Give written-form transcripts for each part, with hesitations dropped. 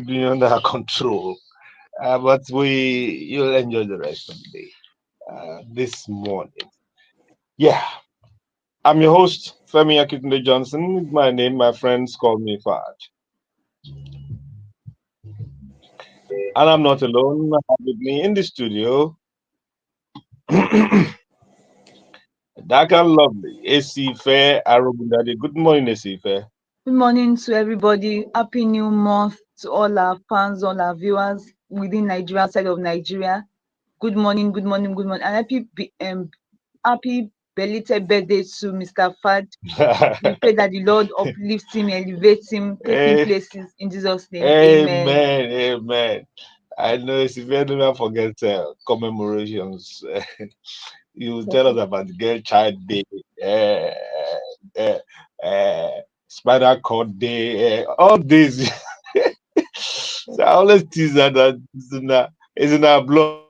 beyond our control. But you'll enjoy the rest of the day this morning. Yeah, I'm your host, Femi Akintunde-Johnson. My name, my friends call me Faj. And I'm not alone. I have with me in the studio, dark and lovely, AC Fair Arugundade. Good morning, AC Fair. Good morning to everybody. Happy New Month to all our fans, all our viewers within Nigeria, outside of Nigeria. Good morning, good morning, good morning. And happy belated birthday to Mr. Fad. We pray that the Lord uplifts him, elevates him, take him Eh, places in Jesus' name. Amen. Amen, amen. I know AC Fair never forgets commemorations. You tell us about the Girl Child Day, uh, uh, uh, Spider Cord Day, all these. So I always tease that it's in our blood.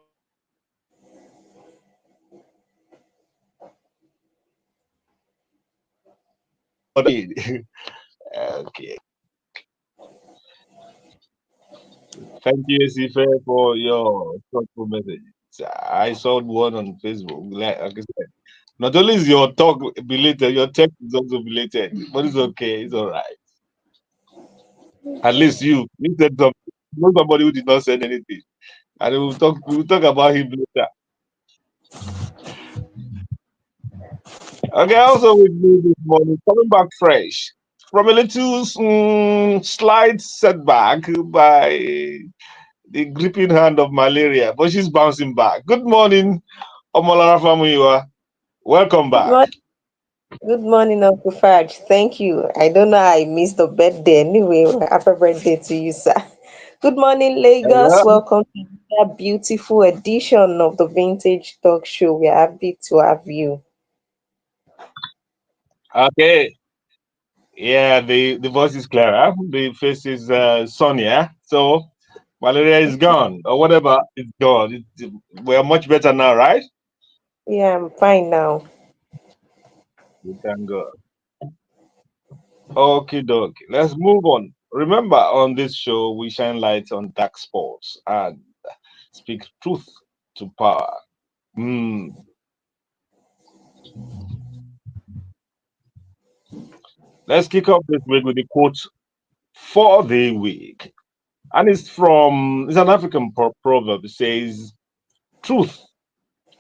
Okay. Thank you, Sife, for your thoughtful message. I saw one on Facebook. Like I said, not only is your talk belated, your text is also belated, but it's okay. It's all right. At least you said something. Not somebody who did not say anything. And we'll talk about him later. Okay, also with me this morning, coming back fresh from a little slight setback by the gripping hand of malaria, but she's bouncing back. Good morning, Omolara Famuyiwa. Welcome Good back. morning, good morning, Uncle Fudge. Thank you. I don't know how I missed the birthday anyway. Happy birthday to you, sir. Good morning, Lagos. Hello. Welcome to another beautiful edition of the Vintage Talk Show. We're happy to have you. Okay. Yeah, the voice is clearer. The face is sunnier. So malaria is gone, or whatever is gone. We are much better now, right? Yeah, I'm fine now. We thank God. Okay, dokie. Let's move on. Remember, on this show, we shine light on dark spots and speak truth to power. Mm. Let's kick off this week with the quote for the week. And it's an African proverb. It says, truth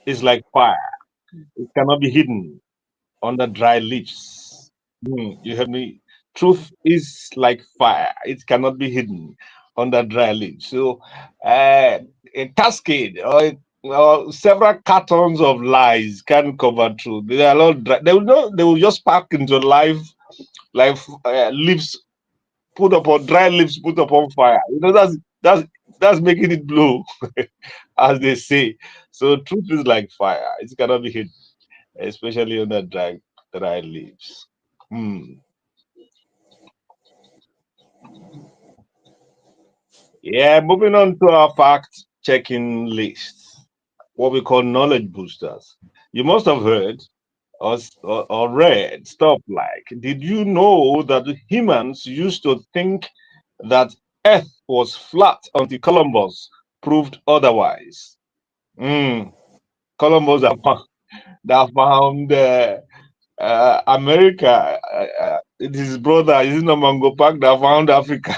is like fire. It cannot be hidden under dry leaves. You heard me? Truth is like fire. It cannot be hidden under dry leaves. So, a cascade or several cartons of lies can cover truth. They are a lot dry. They will not. They will just pack into life like leaves put upon dry leaves put upon fire. That's making it blow, as they say. So truth is like fire. It cannot be hidden, especially on the dry leaves. Hmm. Yeah, moving on to our fact checking list, what we call knowledge boosters. You must have heard or read stuff like, did you know that humans used to think that Earth was flat until Columbus proved otherwise? Mm. Columbus that found America. It is his brother, is it not Mango Park that found Africa?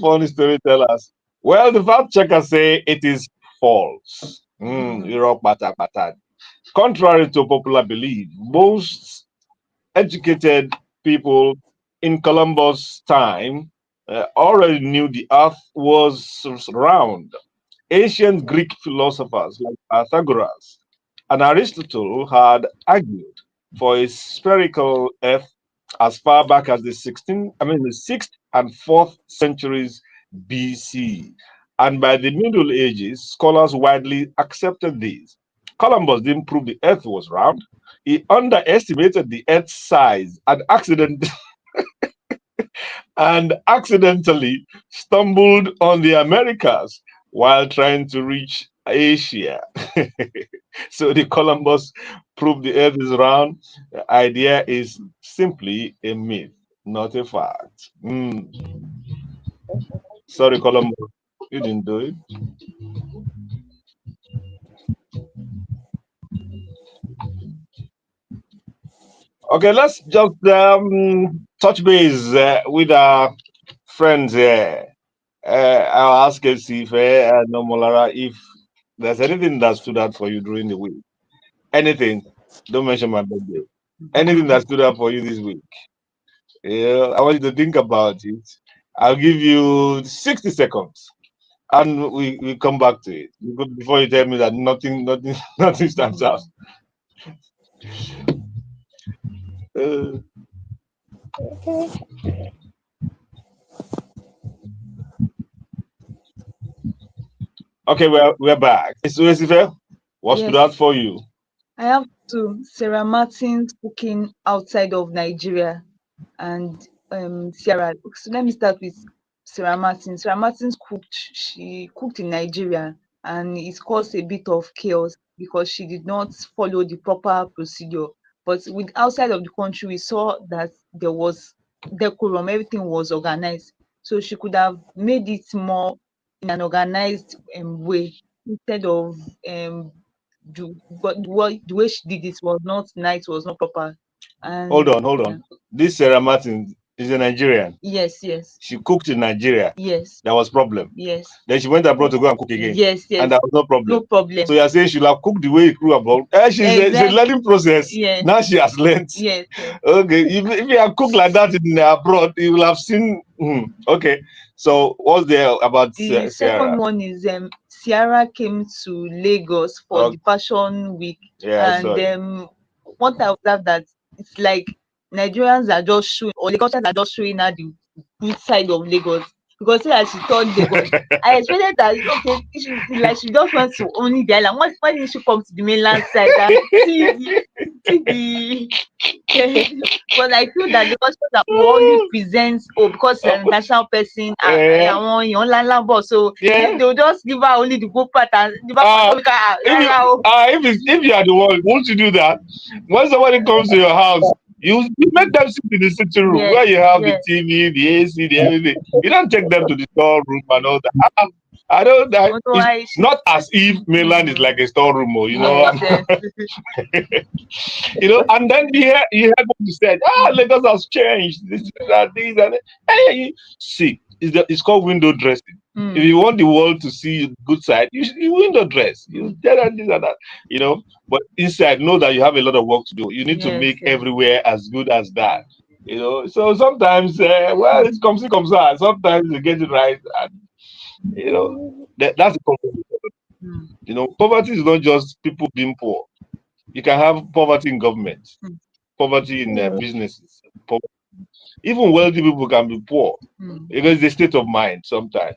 Funny storytellers. Well, the fact checkers say it is false. Europe bata. Contrary to popular belief, most educated people in Columbus' time already knew the earth was round. Ancient Greek philosophers like Pythagoras and Aristotle had argued for a spherical earth as far back as the 6th and 4th centuries BC. And by the Middle Ages, scholars widely accepted these. Columbus didn't prove the earth was round. He underestimated the earth's size and accidentally stumbled on the Americas while trying to reach Asia. So the Columbus proved the earth is round. The idea is simply a myth, not a fact. Sorry, Colombo. You didn't do it. Okay, let's just touch base with our friends here. I'll ask Sife and Molara if there's anything that stood out for you during the week. Anything. Don't mention my birthday. Anything that stood out for you this week. Yeah, I want you to think about it. I'll give you 60 seconds and we come back to it. Before you tell me that nothing, nothing stands out. Uh, Okay. okay, we're back. So, Sife, what stood out Yes, for you? I have to Sarah Martin's cooking outside of Nigeria and Sierra. So let me start with Sarah Martin. Sarah Martin's cooked. She cooked in Nigeria, and it caused a bit of chaos because she did not follow the proper procedure. But with outside of the country, we saw that there was decorum. Everything was organized, so she could have made it more in an organized way instead of um the way she did it was not nice, was not proper. Hold And on, hold yeah, on. This Sarah Martin is a Nigerian. yes, yes, She cooked in Nigeria. yes, There was problem. yes, Then she went abroad to go and cook again, yes, and yes, there was no no problem. So problem. you're saying she'll have cooked the way you grew abroad. It's a Exactly. learning process. Yes, Now she has learned. yes, yes. Okay, if you have cooked like that in abroad, you will have seen. Okay, so what's there about The second Sierra? one is Ciara came to Lagos for Oh, the Fashion Week, yeah, and sorry. what I observed that it's like Nigerians are just showing, or Lagosians are just showing her the good side of Lagos, because say as she told Lagos, I expected that okay, like she just went to only the island. Why didn't she come to the mainland side and see the but I feel that the culture that will only present because she's an international person Yeah, àwọn èèyàn ńláńlá bọ̀ so yeah. they will just give her only the good part and the bad part Uh, ó ní ká if you rárá o. if you are the one, won't you do that? When somebody comes to your house, you make them sit in the sitting room Yes, where you have the yes. TV, the AC, the everything. You don't take them to the storeroom and all that. I don't. It's Otherwise, not as if mainland is mm, like a storeroom, or yes, yes. And then you heard what you said. Lagos has changed. This and this and that. Hey, see, it's called window dressing. If Mm, you want the world to see the good side, you window dress. You tell them this and that, you know. But inside, know that you have a lot of work to do. You need to yes, make yes. everywhere as good as that. So sometimes, well, it comes out. Sometimes you get it right, and that's the problem. Mm, Poverty is not just people being poor. You can have poverty in government, mm, poverty in Mm. businesses. Even wealthy people can be poor mm. because it's a state of mind sometimes.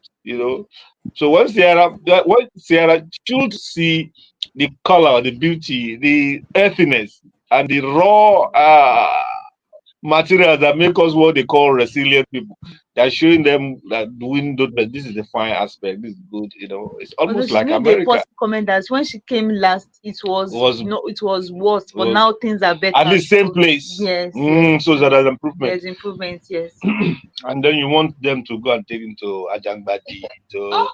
So when Sierra should see the color, the beauty, the earthiness, and the raw materials that make us what they call resilient people. They're showing them that doing that this is the fine aspect, this is good. It's Although almost she like made a America positive comment that when she came last, it was was no, it was worse, but was now things are at better. the same So place. yes, yes, So that there's improvement. there's improvement. Yes. And then you want them to go and take him to Ajangbadi, to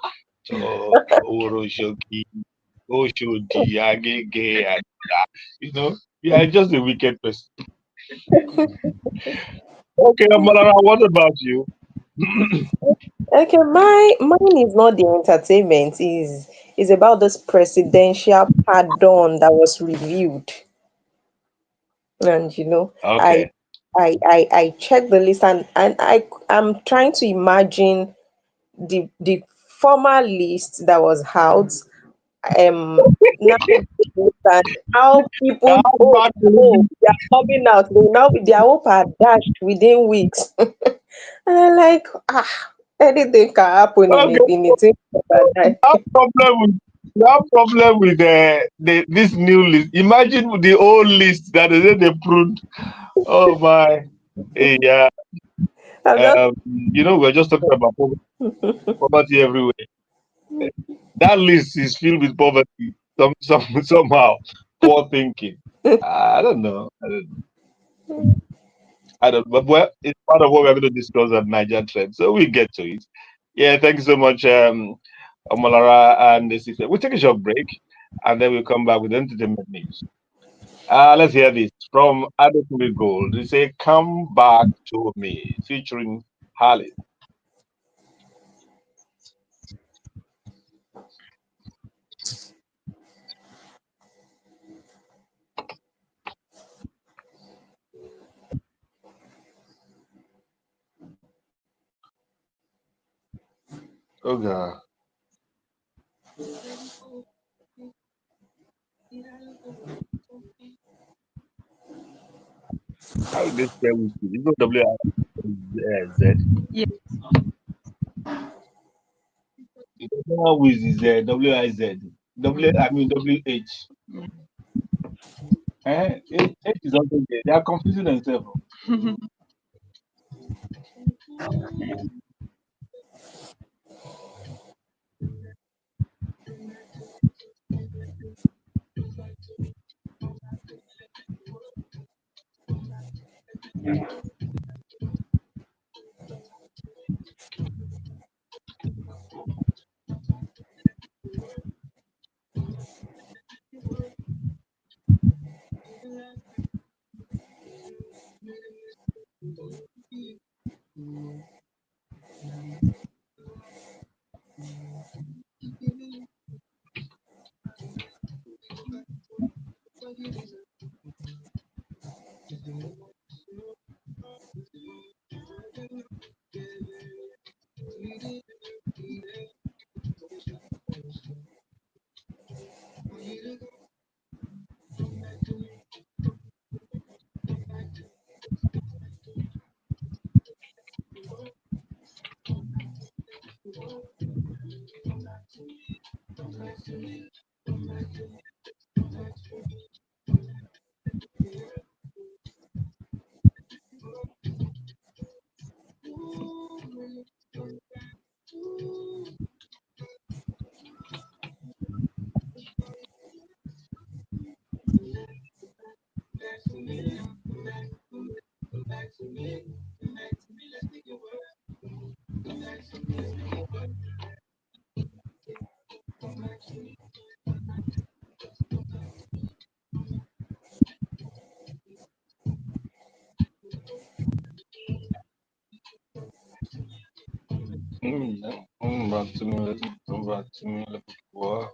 Oroshoki, Oshodi, Agege, and that. You are just a wicked person. Okay, Malara, what about you? Okay, mine is not the entertainment. Is about this presidential pardon that was reviewed, and I Okay. I checked the list, and I'm trying to imagine the former list that was out now, and how How people bad will it be? they are coming out, they now their hope are dashed within weeks. And I'm like, anything can happen in Okay, a thing like that. that problem with that problem with this new list. Imagine the old list that they say they pruned. Oh my. Hey, yeah. I'm just We're just talking about poverty everywhere. That list is filled with poverty. Somehow, poor thinking. I don't know. I don't. But well, it's part of what we're going to discuss at Niger Trend, so we get to it. Yeah, thank you so much, Omolara and this. We'll take a short break and then we'll come back with entertainment news. Let's hear this from Adekunle Gold. They say, "Come back to me," featuring Harley. Oh, God. How did they spell whiskey? You know W-I-Z. Yeah. You know how Wiz is W-I-Z. I mean W-H. H is also there. They are confusing themselves. Come back to me. Come back to me. Wow.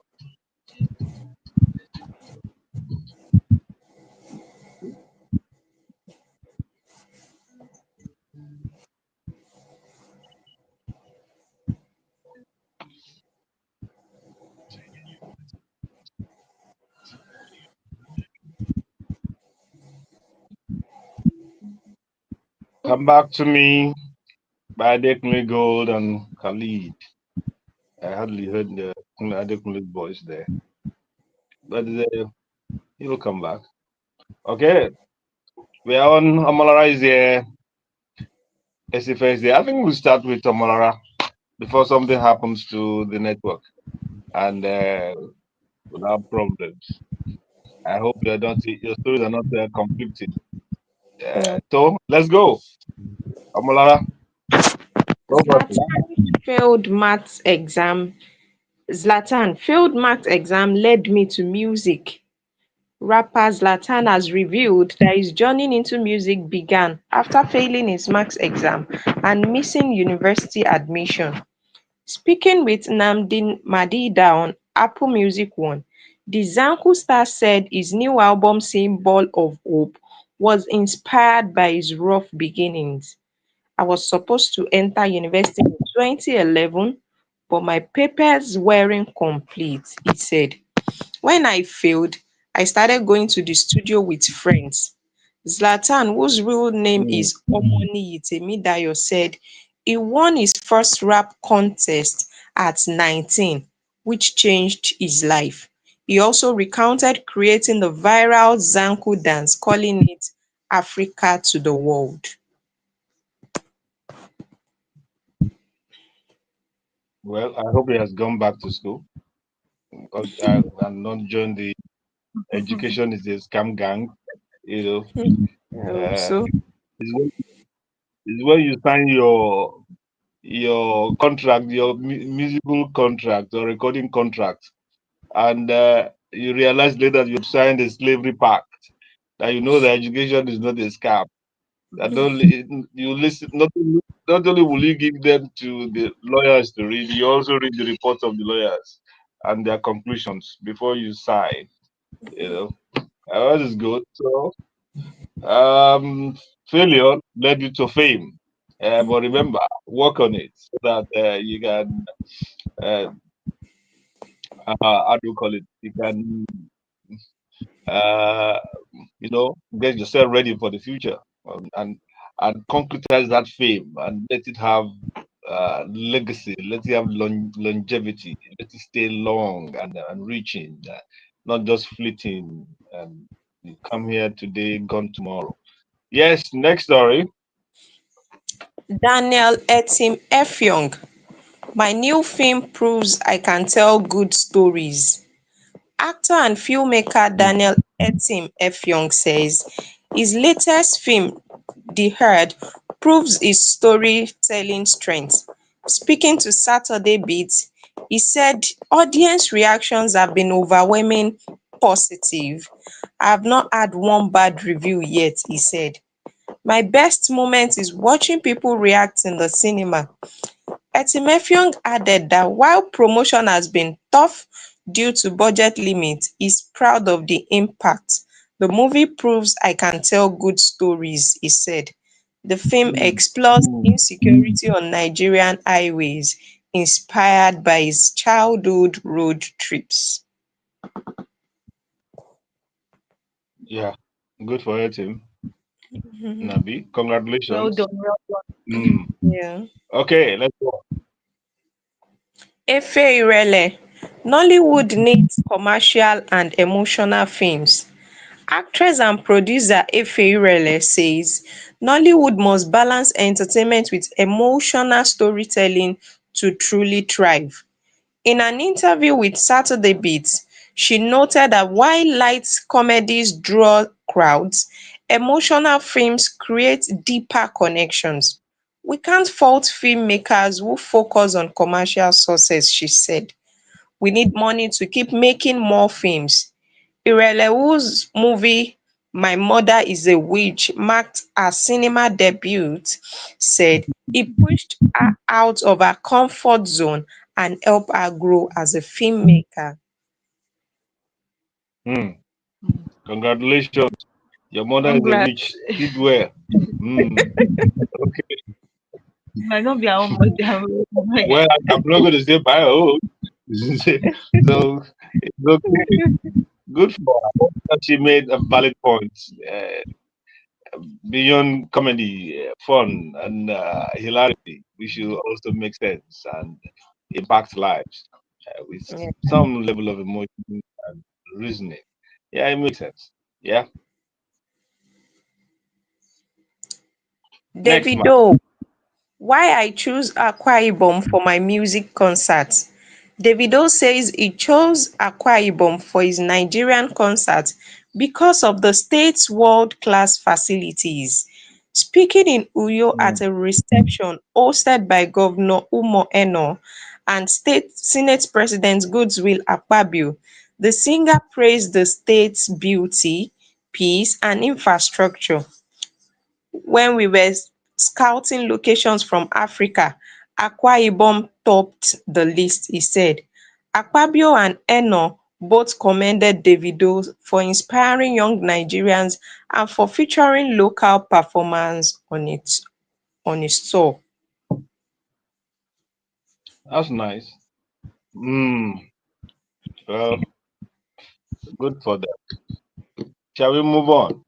Come back to me by Adekunle Gold and Khalid. I hardly heard the Adekunle voice there, but he'll come back. Okay, we are on Amalara is here. SFS there. I think we'll start with Amalara before something happens to the network and without problems. I hope your stories are not conflicting. No. So let's go. Amalara, over to you. Zlatan failed maths exam. Zlatan failed maths exam led me to music. Rapper Zlatan has revealed that his journey into music began after failing his maths exam and missing university admission. Speaking with Nnamdi Madida on Apple Music One, the Zanku star said his new album Symbol of Hope was inspired by his rough beginnings. I was supposed to enter university in 2011, but my papers weren't complete, he said. When I failed, I started going to the studio with friends. Zlatan, whose real name Mm. is Omoni Yitemidayo, said he won his first rap contest at 19, which changed his life. He also recounted creating the viral Zanku dance, calling it Africa to the world. Well, I hope he has gone back to school and not joined the education is a scam gang. You know, I hope uh, so. it's when you sign your your contract, your musical contract or recording contract, and you realize later you've signed a slavery pact, that you know the education is not a scam. That only you listen. Not only will you give them to the lawyers to read, you also read the reports of the lawyers and their conclusions before you sign. You know, that is good. So, um, failure led you to fame. But remember, work on it so that you can, uh, how do you call it? You can, uh, get yourself ready for the future, and concretize that fame and let it have legacy, let it have longevity, let it stay long and reaching, not just fleeting. You come here today, gone tomorrow. Yes, next story. Daniel Etim Effiong. My new film proves I can tell good stories. Actor and filmmaker Mm, Daniel Etim Effiong says his latest film, The Herd, proves his storytelling strength. Speaking to Saturday Beat, he said audience reactions have been overwhelming positive. I have not had one bad review yet, he said. My best moment is watching people react in the cinema. Etimeffiong added that while promotion has been tough due to budget limits, he's proud of the impact. The movie proves I can tell good stories, he said. The film mm, explores insecurity on Nigerian highways, inspired by his childhood road trips. yeah, good for your team, Mhm. Nabi. Well Congratulations. done, well done. Mm. Yeah. Okay, let's go. Efe Irele, Nollywood needs commercial and emotional films. Actress and producer Efe Irele says Nollywood must balance entertainment with emotional storytelling to truly thrive. In an interview with Saturday Beat, she noted that while light comedies draw crowds, emotional films create deeper connections. We can't fault filmmakers who focus on commercial success, she said. We need money to keep making more films. Irelewu's movie My Mother is a Witch marked her cinema debut, said it pushed her out of her comfort zone and helped her grow as a filmmaker. Mm. Mm. Congratulations. Your mother is a Congrats. witch. Did well. Mm. Okay. It might not be our own mother. Well, I'm not going to say by own. So it's okay. Good for her. That she made a valid point. Beyond comedy, fun, and hilarity, we should also make sense and impact lives with Yeah. some level of emotion and reasoning. Yeah, it makes sense. Yeah. Next man. Davido, why I choose Akwa Ibom for my music concert. Davido says he chose Akwa Ibom for his Nigerian concert because of the state's world-class facilities. Speaking in Uyo Mm, at a reception hosted by Governor Umo Eno and State Senate President Godswill Akpabio, the singer praised the state's beauty, peace and infrastructure. When we were scouting locations from Africa, Akwa Ibom topped the list, he said. Akpabio and Eno both commended Davido for inspiring young Nigerians and for featuring local performers on his tour. that's nice. Mm, well, good for them. Shall we move on?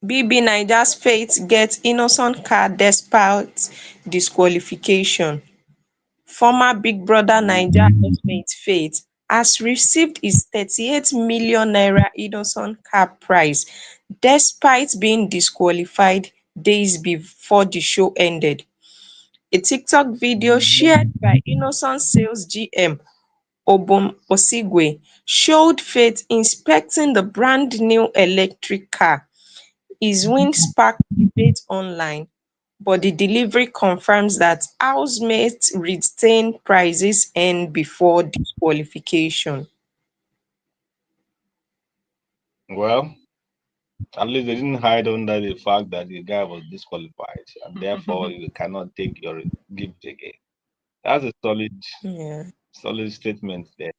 BB Niger's Faith gets innocent card despite disqualification. Former Big Brother Naija housemate Faith has received his 38 million naira innocent cap prize despite being disqualified days before the show ended. A TikTok video shared by Innocent Sales GM Obum Osigwe showed Faith inspecting the brand new electric car. His win sparked debate online. but the delivery confirms that housemates retain prizes earned before disqualification. Well, at least they didn't hide under the fact that the guy was disqualified and therefore you cannot take your gift again. That's a Yeah. solid statement there.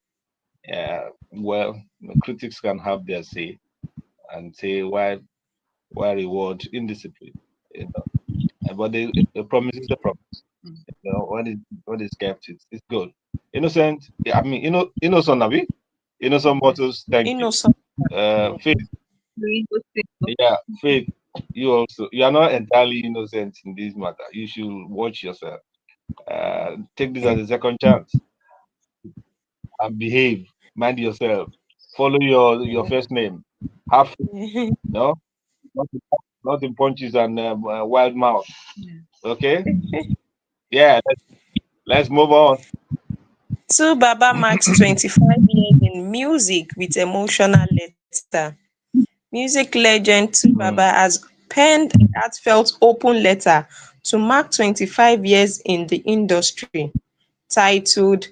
Well, critics can have their say and say why reward indiscipline, you know. But the promise is the promise. You know, when it's kept, it's good. Innocent, yeah, I mean, innocent, Abi, innocent bottles. Thank you. Innocent. Faith, yeah, Faith. You are not entirely innocent in this matter. You should watch yourself. Take this as a second chance and behave. Mind yourself. Follow your Yeah. first name. Have no, not, not in punches and wild mouth. Okay. Yeah. Let's move on. Two Baba marks 25 years in music with emotional letter. Music legend Tu Baba Mm, has penned a heartfelt open letter to mark 25 years in the industry, titled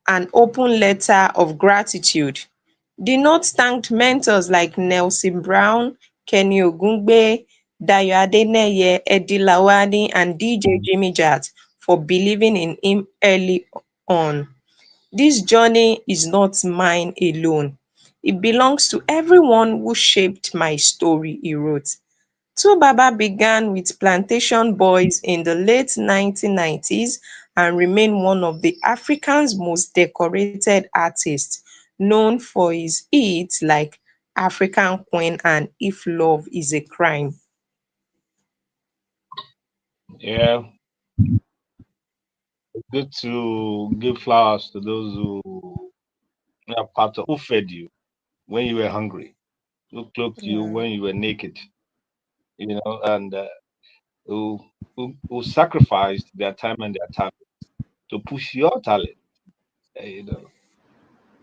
An Open Letter of Gratitude. The note thanked mentors like Nelson Brown, Kenny Ogungbe, Dayo Adeneye, Eddie Lawani, and DJ Jimmy Jat for believing in him early on. This journey is not mine alone. It belongs to everyone who shaped my story, he wrote. Baba began with Plantation Boys in the late 1990s and remained one of the Africa's most decorated artists, known for his hits like African Queen and If Love Is a Crime. yeah. It's good to give flowers to those who are part of who fed you when you were hungry, who clothed you Yeah. when you were naked, and who, who sacrificed their time and their talent to push your talent,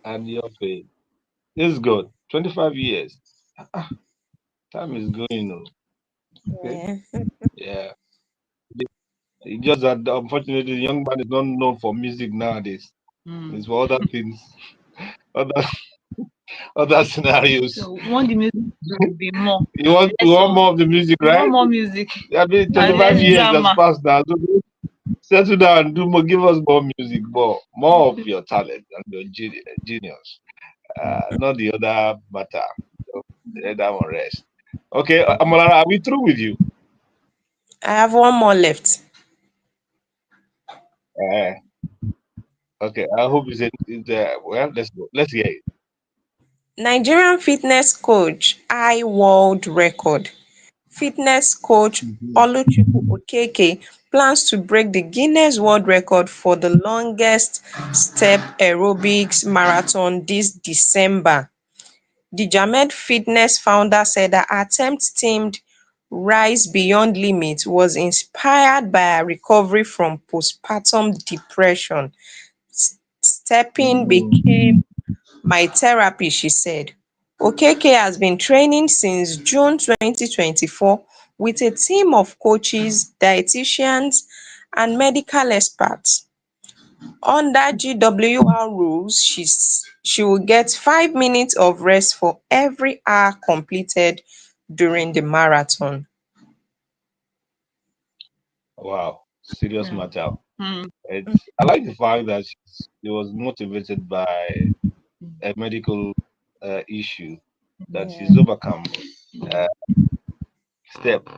and your faith. It's good. 25 years. Ah, time is going. Oh, okay. Yeah. Yeah. It's just that unfortunately, the young man is not known for music nowadays. It's for other things, other other scenarios. So we want the music to be more and You less want of more of the music, we want right? more music I mean, and 25 less years has drama. passed now. So settle down and do more. Give us more music, more of your talent and your genius. Not the other matter. So let that one rest. Okay, Amolara, are we through with you? I have one more left. Uh, okay, I hope well, let's go. Let's hear it. Nigerian fitness coach high world record. Fitness coach Mhm. Oluchukwu Okeke plans to break the Guinness World Record for the longest step aerobics marathon this December. The Jamed Fitness founder said her attempt teamed Rise Beyond Limit was inspired by her recovery from postpartum depression. Stepping Mm, became my therapy, she said. Okeke has been training since June 2024 with a team of coaches, dietitians, and medical experts. Under GWR rules, she will get 5 minutes of rest for every hour completed during the marathon. wow, serious Mm. matter. Mm. I like the fact that she was motivated by a medical issue that she's Yeah. overcome. Uh, step.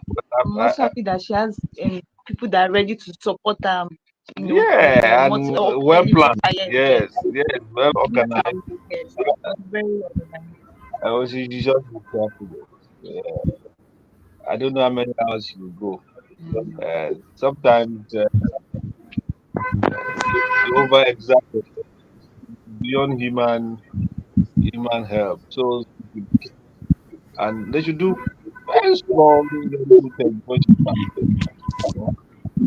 I'm I, also happy that she has people that are ready to support her, Yeah, well motivate planned. her. Yes, yes. Yes, well Yes, organized. yes. Very well organized. She just be careful. Yeah, I don't know how many hours she will go. Mm. Sometimes she over exerted beyond human help. So and they should do very small little things when she started. You know?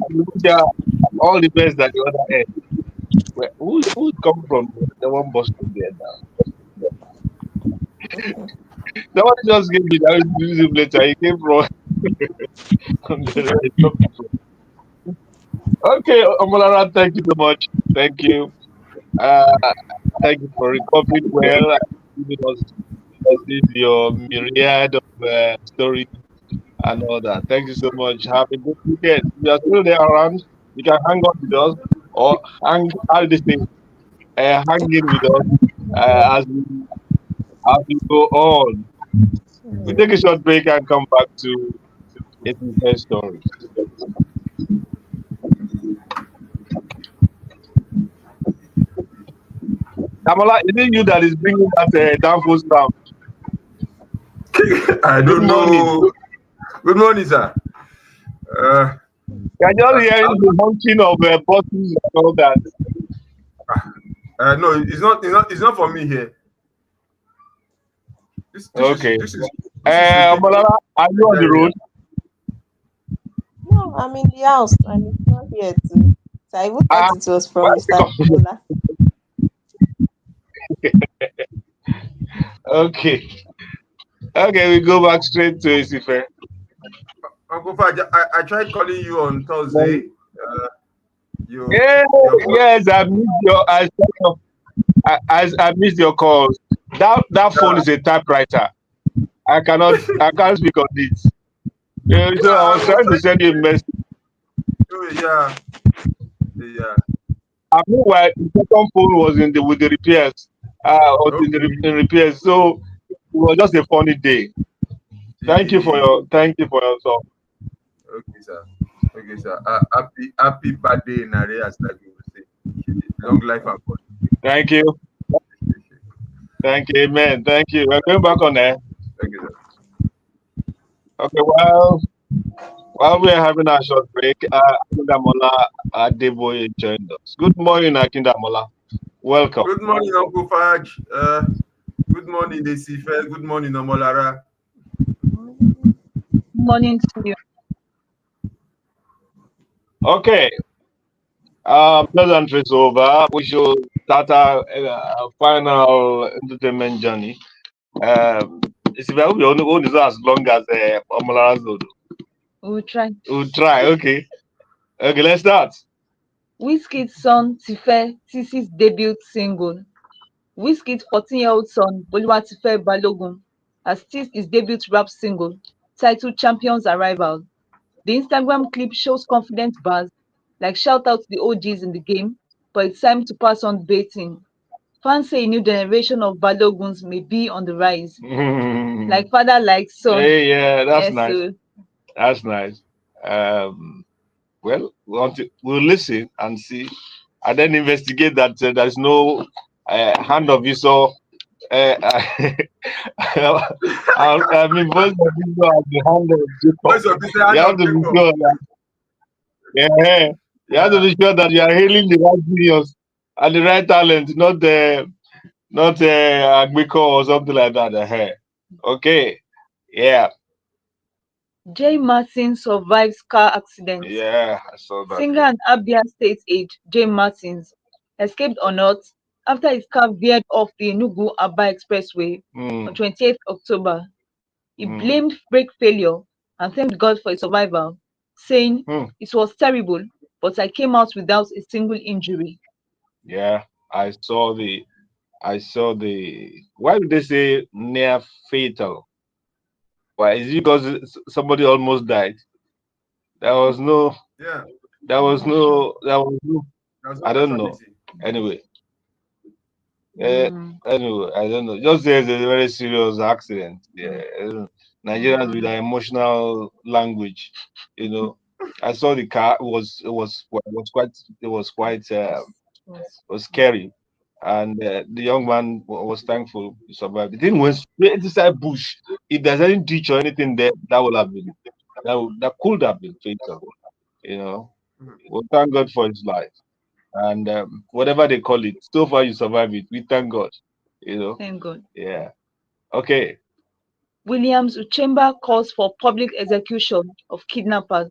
And we wish her all the best at the other end. Who's come from the one Boston there now? Somebody just gave me that music later. He came from. Okay, Omolara, thank you so much. Thank you. Uh, thank you for recovering well and giving us your myriad of stories and all that. Thank you so much. Have a good weekend. If you are still there around, you can hang out with us or how this thing, hang in with us as we go on. We take a short break and come back to a different story. Kamala, is it you that is bringing that downfall sound? I Good don't morning. know. Good morning, sir. Uh, You're just hearing uh, the honking of buttons and all that. no, it's not. It's not. It's not for me here. This. This is. Okay. This is. This is restricted to Malala, are you on the the area. road? No, I'm in the house and it's not here too. So I even Ah, thought it was from why Mr. come- Bola. okay. Okay, we go back straight to Isife. Uncle Faj, I tried calling you on Well, Thursday. You. yeah, Your phone. yes, I missed your calls. That phone is a typewriter. I can't speak on this. Yeah, So I I was was trying to send trying you a message. to. Yeah. Yeah. I meanwhile, the second phone was in the with the repairs. Was in the Okay. in repairs. So it was just a funny day. Thank you for your talk. Okay, sir. Okay, sir. Happy birthday in arrears, like you would say. Long life and Thank you. prosperity. Thank you, amen. Thank you. We're going back on there. Okay, sir. Okay, well, while we're having our short break, Akindamola Adeboye joined us. Good morning, Akindamola. Welcome. Good morning, Uncle Faj. Good morning, Desife. Good morning, Omolara. Morning to you. Okay, pleasantries over. We should start our final entertainment journey. It's about we only go as long as Omolara's Odo. We'll try. We'll try. Okay. Okay, let's start. Wizkid's son Tife Tisi's debut single. Wizkid's 14-year-old son Boluwatife Balogun has teased his debut rap single titled Champion's Arrival. The Instagram clip shows confident bars like shout out to the OGs in the game, but it's time to pass on baiting. Fans say a new generation of Baloguns may be on the rise. Like father, like son. Hey, yeah, that's Yes, nice. so That's nice. Well, we'll listen and see, and then investigate that there's no hand of Esau. I mean, voice of Esau and the hand of Jacob. Voice of the You hand have of to be Jacob. sure that, yeah, you have to Yeah. be sure that you are hailing the right genius and the right talent, not Agbiko or something like that. Okay, yeah, Jay Martin survives car accident. yeah, I saw that. Singer and Abia State aide Jay Martins escaped unanswered after his car veered off the Enugu-Aba Expressway Mm, on 28th October. He mm, blamed brake failure and thanked God for his survival, saying, mm. "It was terrible, but I came out without a single injury." Yeah, I saw the. Why did they say near fatal? Why is it because somebody almost died? There was no, Yeah. there I'm was not sure. no, there was no. That's no I don't know. casualty. Anyway, uh, Mm, anyway, I don't know. Just there's a very serious accident. Yeah, Nigerians with mm, their emotional language. You know, I saw the car. It was scary, and the young man was thankful he survived. The thing went straight inside bush. If there's any ditch or anything there, that could have been fatal. You know, Mhm. well, thank God for his life, and whatever they call it, so far you survive it. We thank God. You know, thank God. yeah. Okay. Williams Uchemba calls for public execution of kidnappers.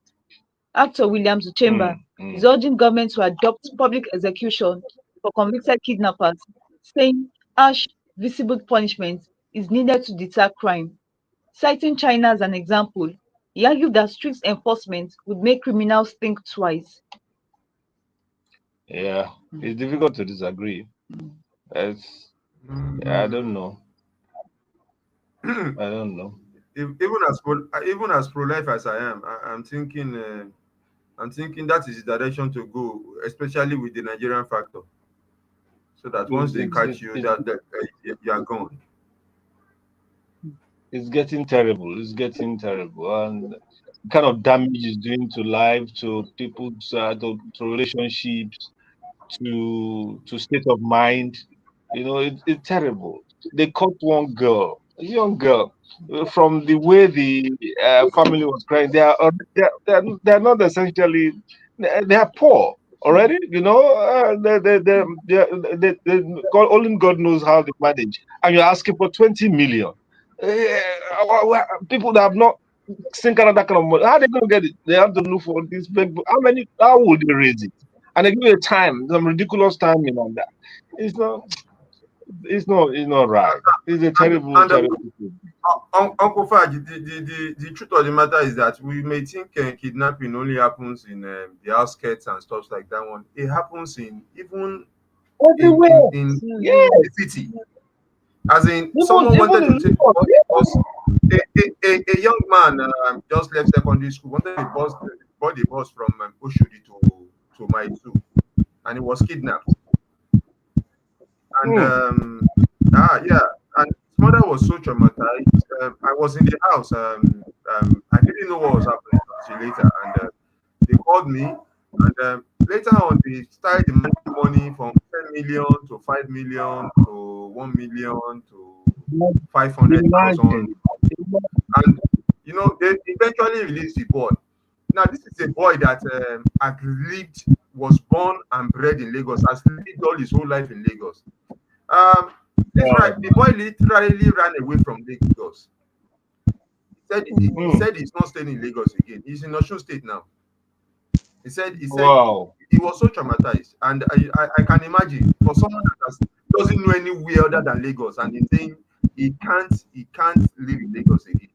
Actor Williams Uchemba Mm, is mm, urging government to adopt public execution for convicted kidnappers, saying harsh, visible punishment is needed to deter crime. Citing China as an example, He argued that strict enforcement would make criminals think twice. Yeah, it's difficult to disagree. It's, I don't know. I don't know. Even as pro-life as I am, I'm thinking that is the direction to go, especially with the Nigerian factor, so that once It's, they it's, catch it's, you, it's you are gone. it's getting terrible. It's getting terrible. And the kind of damage it's doing to life, to people's, to relationships, to state of mind. It's terrible. They caught one girl, a young girl, from the way the family was crying. They're not essentially, they are poor already. Only God knows how they manage, and you're asking for 20 million. People that have not seen Canada kind of money, how are they going to get it? They have to look for this big. How many? How would they raise it? And they give you a time, some ridiculous timing on that. It's not. It's not right. It's a terrible, And terrible thing. Uncle Faj, the truth of the matter is that we may think kidnapping only happens in the outskirts and stuff like that. One, it happens in even Everywhere. Everywhere. Yes. the city. As in, Even someone even wanted to in take Lagos. Yeah. bus. A young man just left secondary school, wanted a bus, bought a bus from Oshodi to my two, and he was kidnapped. And Hmm. yeah, and his mother was so traumatized. I was in the house. I didn't know what was happening until later, and they called me. And later on, they started demanding money from 10 million to 5 million to 1 million to Imagine. 500,000. And they eventually released the boy. Now, this is a boy that had lived, was born and bred in Lagos, has lived all his whole life in Lagos. Um, Wow. the boy literally ran away from Lagos. He Hmm. said he's not staying in Lagos again. He's in Osun State now. He said Wow. he was so traumatized, and I can imagine for someone that doesn't know anywhere other than Lagos, and he's saying he can't live in Lagos again,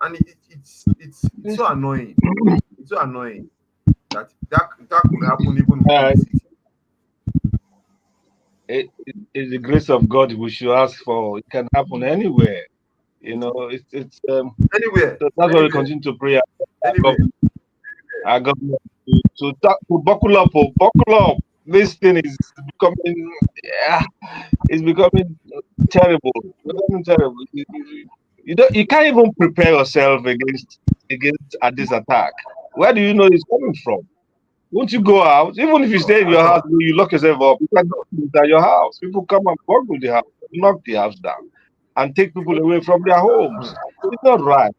and it's so It's, annoying. It's so annoying that could happen even within uh, the city. it's the grace of God we should ask for. It can happen anywhere. It's Anywhere, so that's why we anywhere, continue to pray anywhere. our government to buckle up, buckle up. This thing is becoming, yeah, it's becoming terrible. Becoming terrible. You can't even prepare yourself against this attack. Where do you know it's coming from? Won't you go out? Even if you stay in your At house, all. you lock yourself up. You can enter your house. People come and burgle the house, knock the house down, and take people away from their homes. It's not right.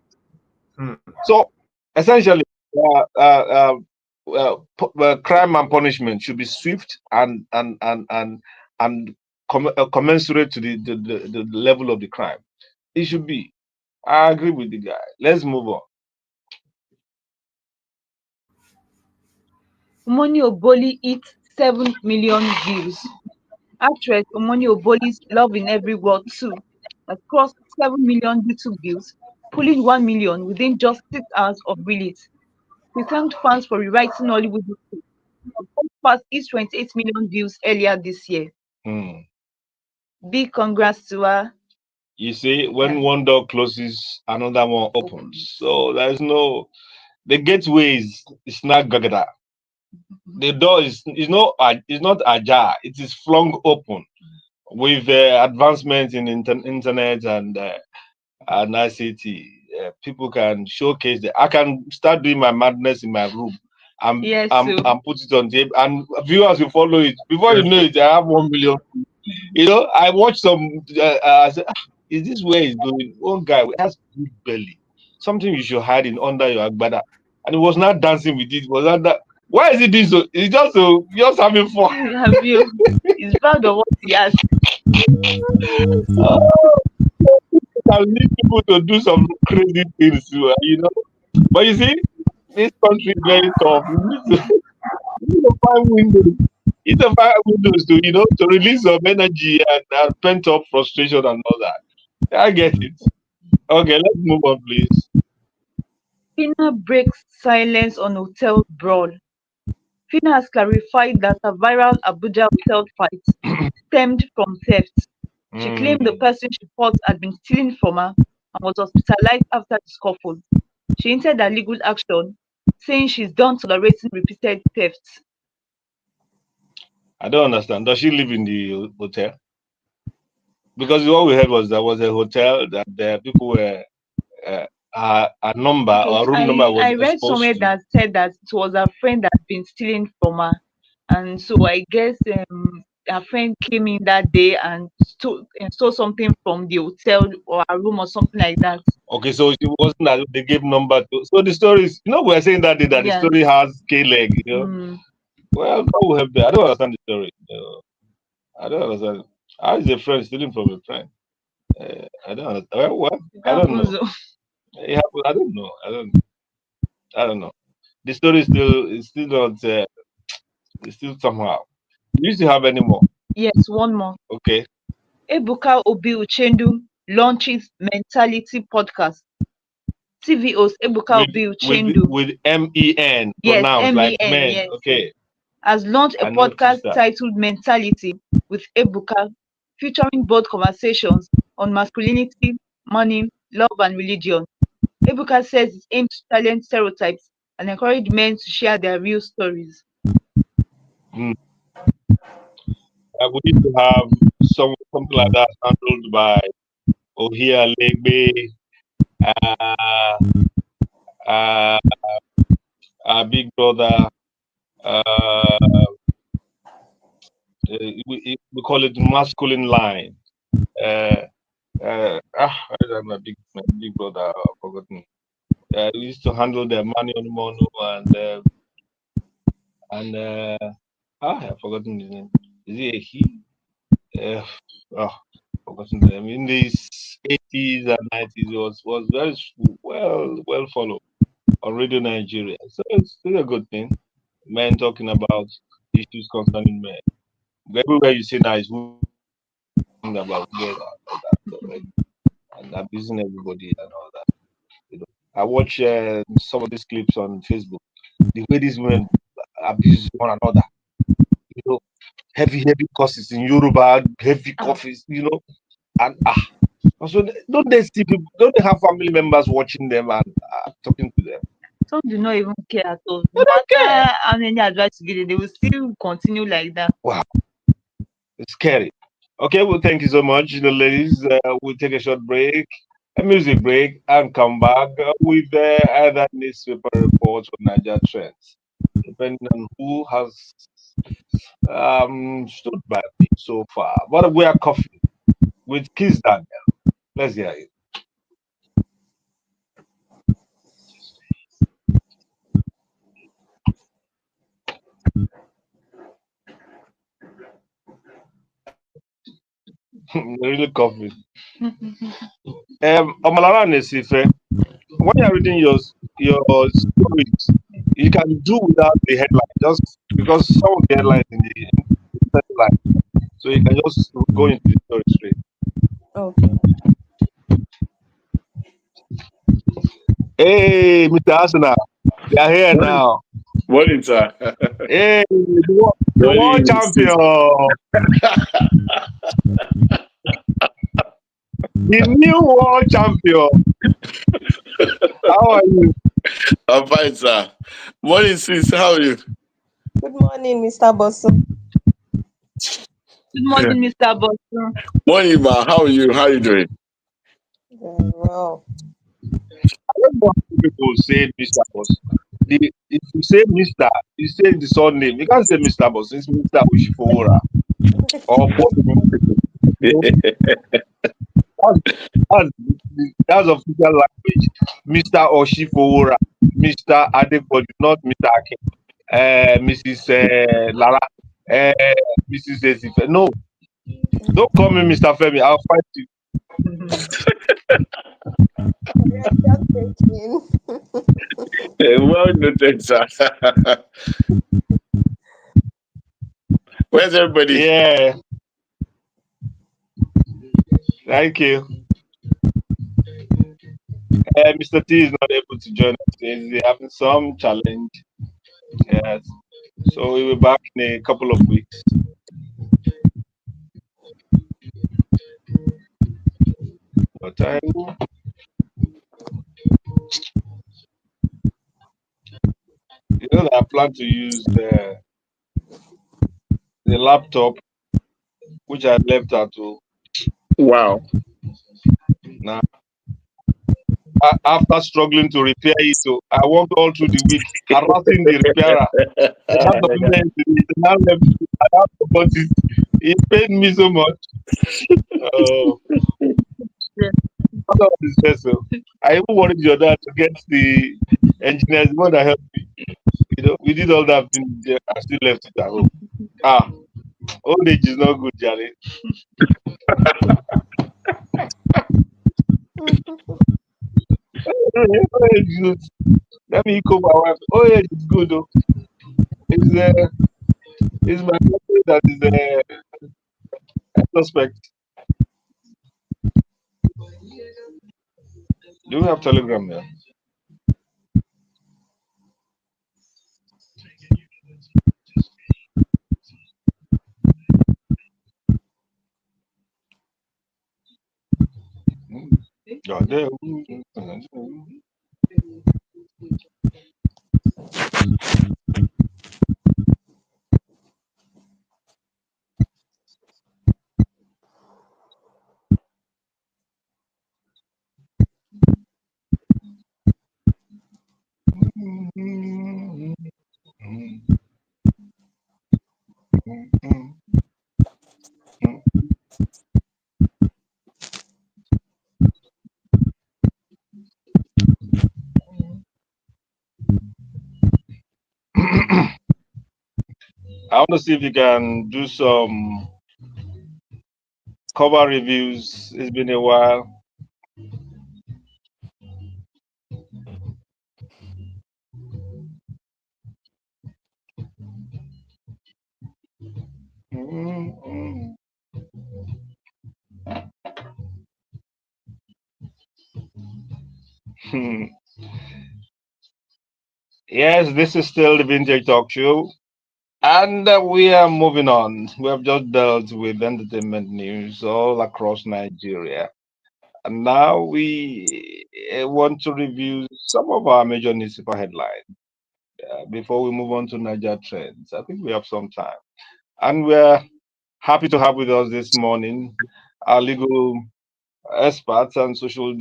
Hmm. So essentially, crime and punishment should be swift and commensurate to the level of the crime. It should be. I agree with the guy. Let's move on. Omoni Oboli hit 7 million views. Actress Omoni Oboli's Love in Every World 2 has crossed 7 million YouTube views, pulling 1 million within just 6 hours of release. We thanked fans for rewriting Hollywood history. The film passed its 28 million views earlier this year. Hmm. Big congrats to her. You see, Yeah. when one door closes, another one opens. So there's no the gateway is not gagada. The door is not ajar. It is flung open with advancement in internet and ICT. People can showcase that. I can start doing my madness in my room and Yes, and, so and put it on tape, and viewers will follow it. Before you Yes. know it, I have 1 million. I watched some. I said, "Is this where it's going?" One guy has big belly, something you should hide in under your agbada, and he was not dancing with it. Was not that. Why is he doing so? It's just having fun. have you? He's proud of what he has. Can lead people to do some crazy things, But you see, this country is very tough. You need to find windows. You need to find windows to release some energy and pent up frustration and all that. I get it. Okay, let's move on, please. Fina breaks silence on hotel brawl. Fina has clarified that a viral Abuja hotel fight stemmed from theft. She claimed the person she fought had been stealing from her and was hospitalized after the scuffle. She hinted at legal action, saying she's done tolerating repeated thefts. I don't understand. Does she live in the hotel? Because what we heard was there was a hotel that the people were a number Okay, or a room number I was read somewhere exposed to. that said that it was her friend that had been stealing from her, and so I guess her friend came in that day and stole something from the hotel or a room or something like that. Okay, so it wasn't that they gave number to. So the story is, we were saying that day that the Yes. story has K leg. Mm. Well, God will help them. I don't understand the story. I don't understand. How is a friend stealing from a friend? I don't understand. Well, It I don't know. happens. Oh. It happened. I don't know. I don't know. The story is still not. It's still somehow. Do you still have any more? Yes, one more. Okay. Ebuka Obi Uchendu launches Mentality podcast. TV host Ebuka With Obi with Uchendu, with MEN yes, pronounced like MEN, men. yes, yes, Okay. has launched a I podcast noticed that. titled Mentality with Ebuka, featuring both conversations on masculinity, money, love, and religion. Ebuka says it aims to challenge stereotypes and encourage men to share their real stories. Mm. We need to have something like that handled by Ojekunle, uh, uh, our big brother. Uh, we call it masculine line. Uh, my big brother. I've forgotten. We used to handle the money on mono and I've forgotten his name. Is it a he? Uh, oh, forgotten them. In the 80s and 90s, it was very well followed on Radio Nigeria. So it's still a good thing. Men talking about issues concerning men. Everywhere you see now is women about girls and all that, and abusing everybody and all that. I watch some of these clips on Facebook. The way these women abuse one another. You know, heavy courses in Yoruba, heavy Ah, coffees. And also don't they see people? Don't they have family members watching them and talking to them? some do not even care at all. They No don't care. matter how many advice you give them, they will still continue like that. Wow, it's scary. Okay, well, thank you so much, ladies. We'll take a short break, a music break, and come back with either newspaper reports or Niger trends, depending on who has stood by me so far. But we are coffee with Kiss Daniel. Let's hear it. Really coffee. Omalara Nesife, when you're reading your stories, you can do without the headline, just because some of the headlines in the headline, so you can just go into the story straight. Okay. Hey, Mr. Arsenal, they are here Morning, now. morning, sir. Hey, the world Morning, champion, sis. the new world champion. How are you? I'm fine, sir. Morning, sis. How are you? Good morning, Mr. Bosun. Good morning, Mr. Bosun. Morning, ma. How are you? How are you doing? Very well. I don't know how people say Mr. Boss. If you say Mr., you say the surname. You can't say Mr. Boss. It's Mr. Osifowora or Bosun. You know, that's, that's official language. Mr. Osifowora, Mr. Adebody, not Mr. Akin, Mrs. Lara, uh, Mrs. Ezife. No, don't call me Mr. Femi. I'll fight you. We are just thinking. Well noted, sir. Where's everybody? Yeah, thank you. Mr. T is not able to join us They're having some challenge. Yes. So we'll be back in a couple of weeks. But that I plan to use the laptop which I left at home. Wow. Now, after struggling to repair it, so I worked all through the week harassing the repairer. The last of the now left it. I have forgot it. It paid me so much. Uh, after all this stress, so I even wanted your dad to get the engineers, the one that helped me. We did all that. I still left it at home. Ah, old age is not good, Jerry. Old age is good. Let me call my wife. Old age is good, though. It's, uh, it's my country that is a suspect. Do we have Telegram there? Yeah, there. I want to see if you can do some cover reviews. It's been a while. Yes, this is still the Vintage Talk Show. And we are moving on. We have just dealt with entertainment news all across Nigeria. And now we want to review some of our major newspaper headlines before we move on to Niger trends. I think we have some time. And we're happy to have with us this morning our legal experts and social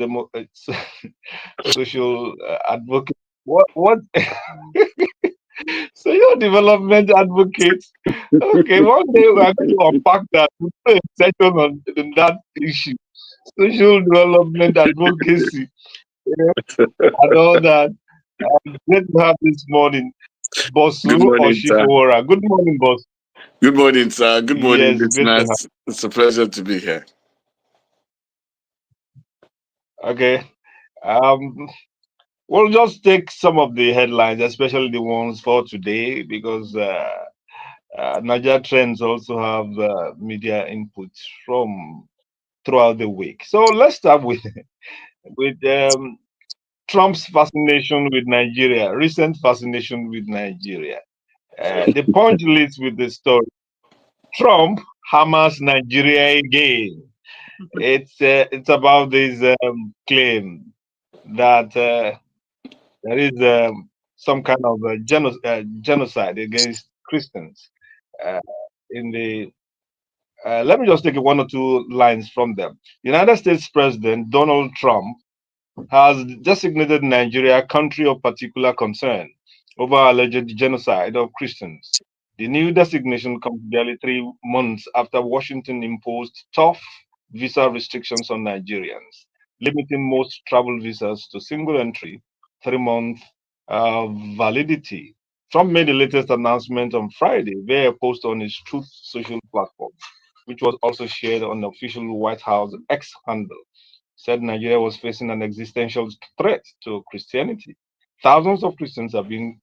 advocate. What? So you're development advocate. Okay, one day we are going to unpack that. We'll do a session on that issue. Social development advocacy, and all that. Great to have this morning, Good Bosun morning, sir. Osifowora. Good morning, boss. Good morning, sir. Good morning, Yes, great to listeners. It's a pleasure to be here. have. Okay. Um, we'll just take some of the headlines, especially the ones for today, because Niger Trends also have media input from throughout the week. So let's start with with Trump's fascination with Nigeria, recent fascination with Nigeria. The Punch leads with the story: Trump hammers Nigeria again. It's about this claim that there is some kind of genocide against Christians uh, in the. Let me just take one or two lines from them. United States President Donald Trump has designated Nigeria a country of particular concern over alleged genocide of Christians. The new designation comes barely 3 months after Washington imposed tough visa restrictions on Nigerians, limiting most travel visas to single entry, 3 month validity. Trump made the latest announcement on Friday via a post on his Truth social platform, which was also shared on the official White House X handle. Said Nigeria was facing an existential threat to Christianity. Thousands of Christians have been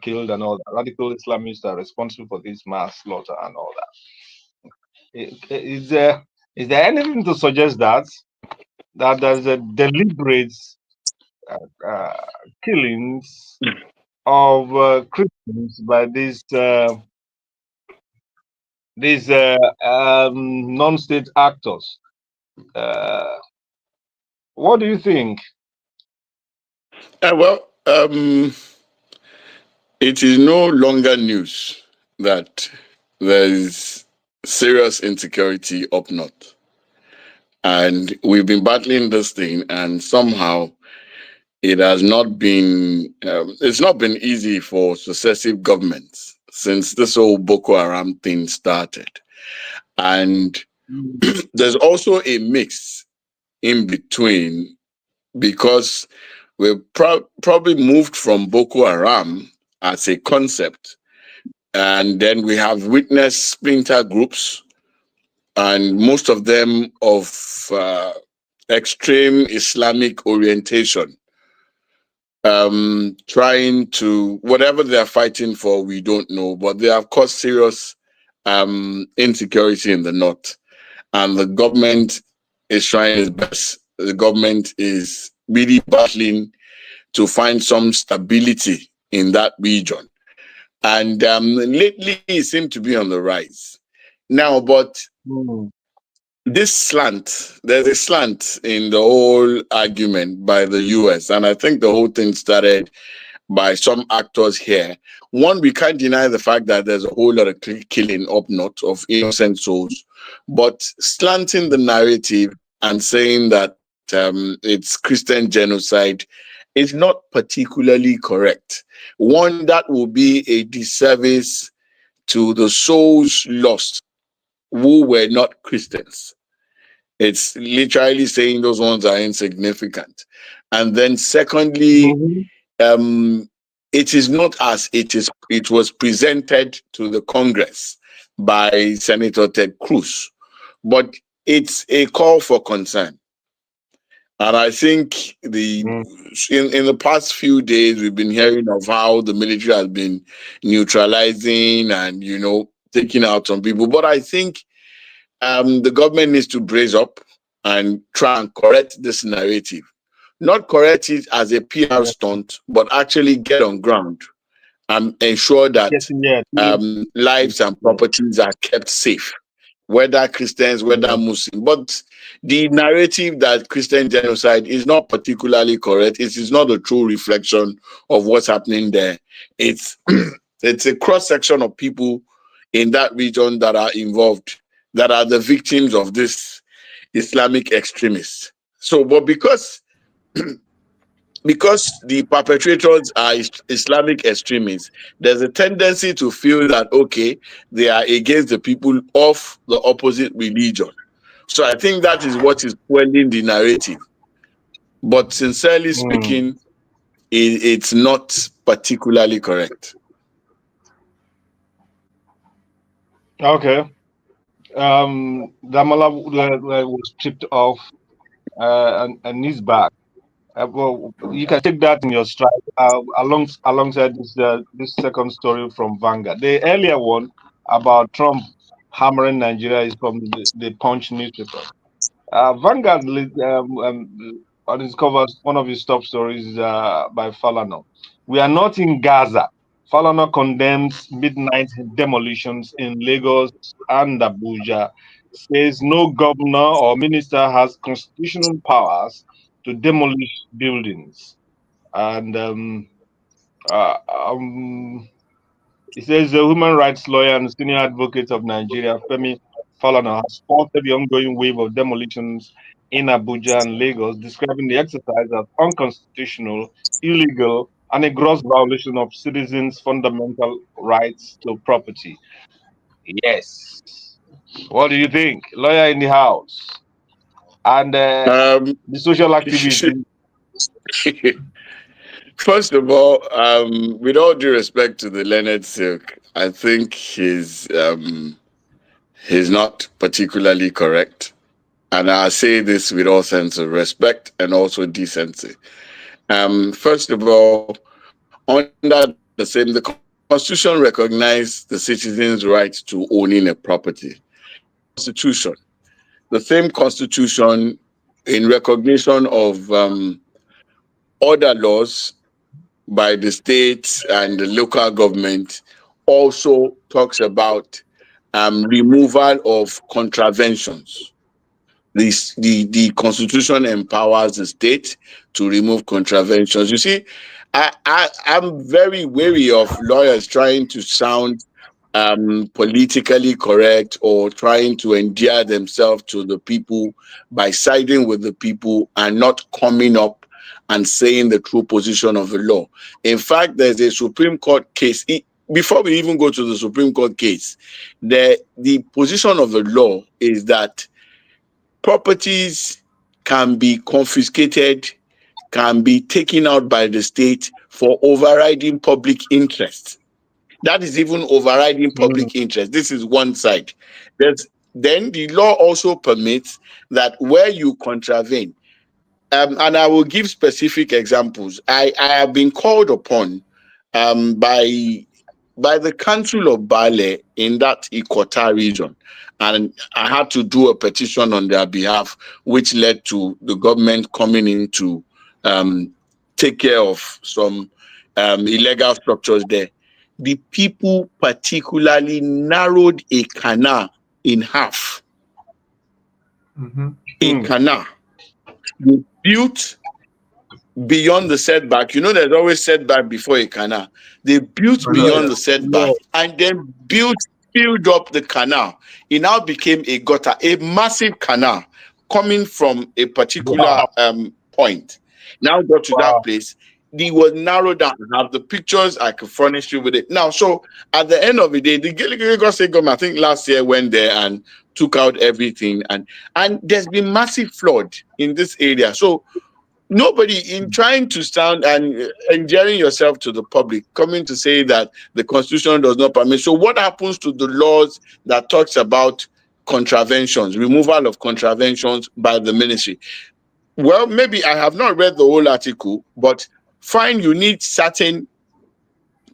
killed, and all that. Radical Islamists are responsible for this mass slaughter and all that. Is there anything to suggest that there's a deliberate uh, killings of Christians by these non-state actors. Uh, what do you think? Well, it is no longer news that there is serious insecurity up north. And we've been battling this thing, and somehow it has not been, it's not been easy for successive governments since this whole Boko Haram thing started. And there's also a mix in between because we probably moved from Boko Haram as a concept, and then we have witnessed splinter groups, and most of them of extreme Islamic orientation, trying to whatever they are fighting for, we don't know, but they have caused serious insecurity in the north, and the government is trying its best. The government is really battling to find some stability in that region. And lately, it seemed to be on the rise. Now, but Mm, this slant, there's a slant in the whole argument by the US. And I think the whole thing started by some actors here. One, we can't deny the fact that there's a whole lot of killing up north of innocent souls, but slanting the narrative and saying that it's Christian genocide is not particularly correct. One, that will be a disservice to the souls lost who were not Christians. It's literally saying those ones are insignificant. And then secondly, mhm. um, it is not as it was presented to the Congress by Senator Ted Cruz, but it's a call for concern. And I think Mm, in the past few days we've been hearing of how the military has been neutralizing and taking out some people. But I think the government needs to brace up and try and correct this narrative. Not correct it as a PR yeah. stunt, but actually get on ground and ensure that Getting, yeah, lives and yeah, properties are kept safe, whether Christians, whether yeah. Muslims. But the narrative that Christian genocide is not particularly correct. It is not a true reflection of what's happening there. It's it's a cross section of people in that region that are involved, that are the victims of this Islamic extremists. So, but because the perpetrators are Islamic extremists, there's a tendency to feel that, okay, they are against the people of the opposite religion. So I think that is what is fueling the narrative. But sincerely Mm, speaking, it's not particularly correct. okay. Damala was stripped off and he's back. Well, you can take that in your stride alongside this second story from Vanguard. The earlier one about Trump hammering Nigeria is from the Punch newspaper. Vanguard on his covers, one of his top stories by Falano. We are not in Gaza. Falano condemns midnight demolitions in Lagos and Abuja, says no governor or minister has constitutional powers to demolish buildings. And uh, um, he says the human rights lawyer and senior advocate of Nigeria, Femi Falana, has spotted the ongoing wave of demolitions in Abuja and Lagos, describing the exercise as unconstitutional, illegal, and a gross violation of citizens' fundamental rights to property. Yes. What do you think? Lawyer in the house. And Um, the social activist. First of all, with all due respect to the Leonard Silk, I think he's not particularly correct. And I say this with all sense of respect and also decency. First of all, under the same, the Constitution recognized the citizen's right to owning a property. Constitution, the same Constitution, in recognition of other laws by the states and the local government also talks about removal of contraventions. The constitution empowers the state to remove contraventions. You see, I'm very wary of lawyers trying to sound politically correct or trying to endear themselves to the people by siding with the people and not coming up and saying the true position of the law. In fact, there's a Supreme Court case. Before we even go to the Supreme Court case, the position of the law is that properties can be confiscated, can be taken out by the state for overriding public interest. That is even overriding Mm, public interest. This is one side. Then the law also permits that where you contravene, and I will give specific examples. I have been called upon by the Council of Bale in that Ikota region, and I had to do a petition on their behalf, which led to the government coming in to take care of some illegal structures there. The people particularly narrowed a canal in half. Mm-hmm. A mm. canal. They built beyond the setback. You know, there's always setback before a canal. They built I know, Yes, beyond the yeah. setback yes. and then filled up the canal. It now became a gutter, a massive canal coming from a particular Wow, point. Now got to that wow. place. It was narrowed down. I have the pictures. I could furnish you with it. Now, so at the end of the day, the Lagos State government, I think last year went there and took out everything, and there's been massive flood in this area. So nobody in trying to sound and endearing yourself to the public coming to say that the constitution does not permit. So what happens to the laws that talks about contraventions, removal of contraventions by the ministry? Well, maybe I have not read the whole article, but fine, you need certain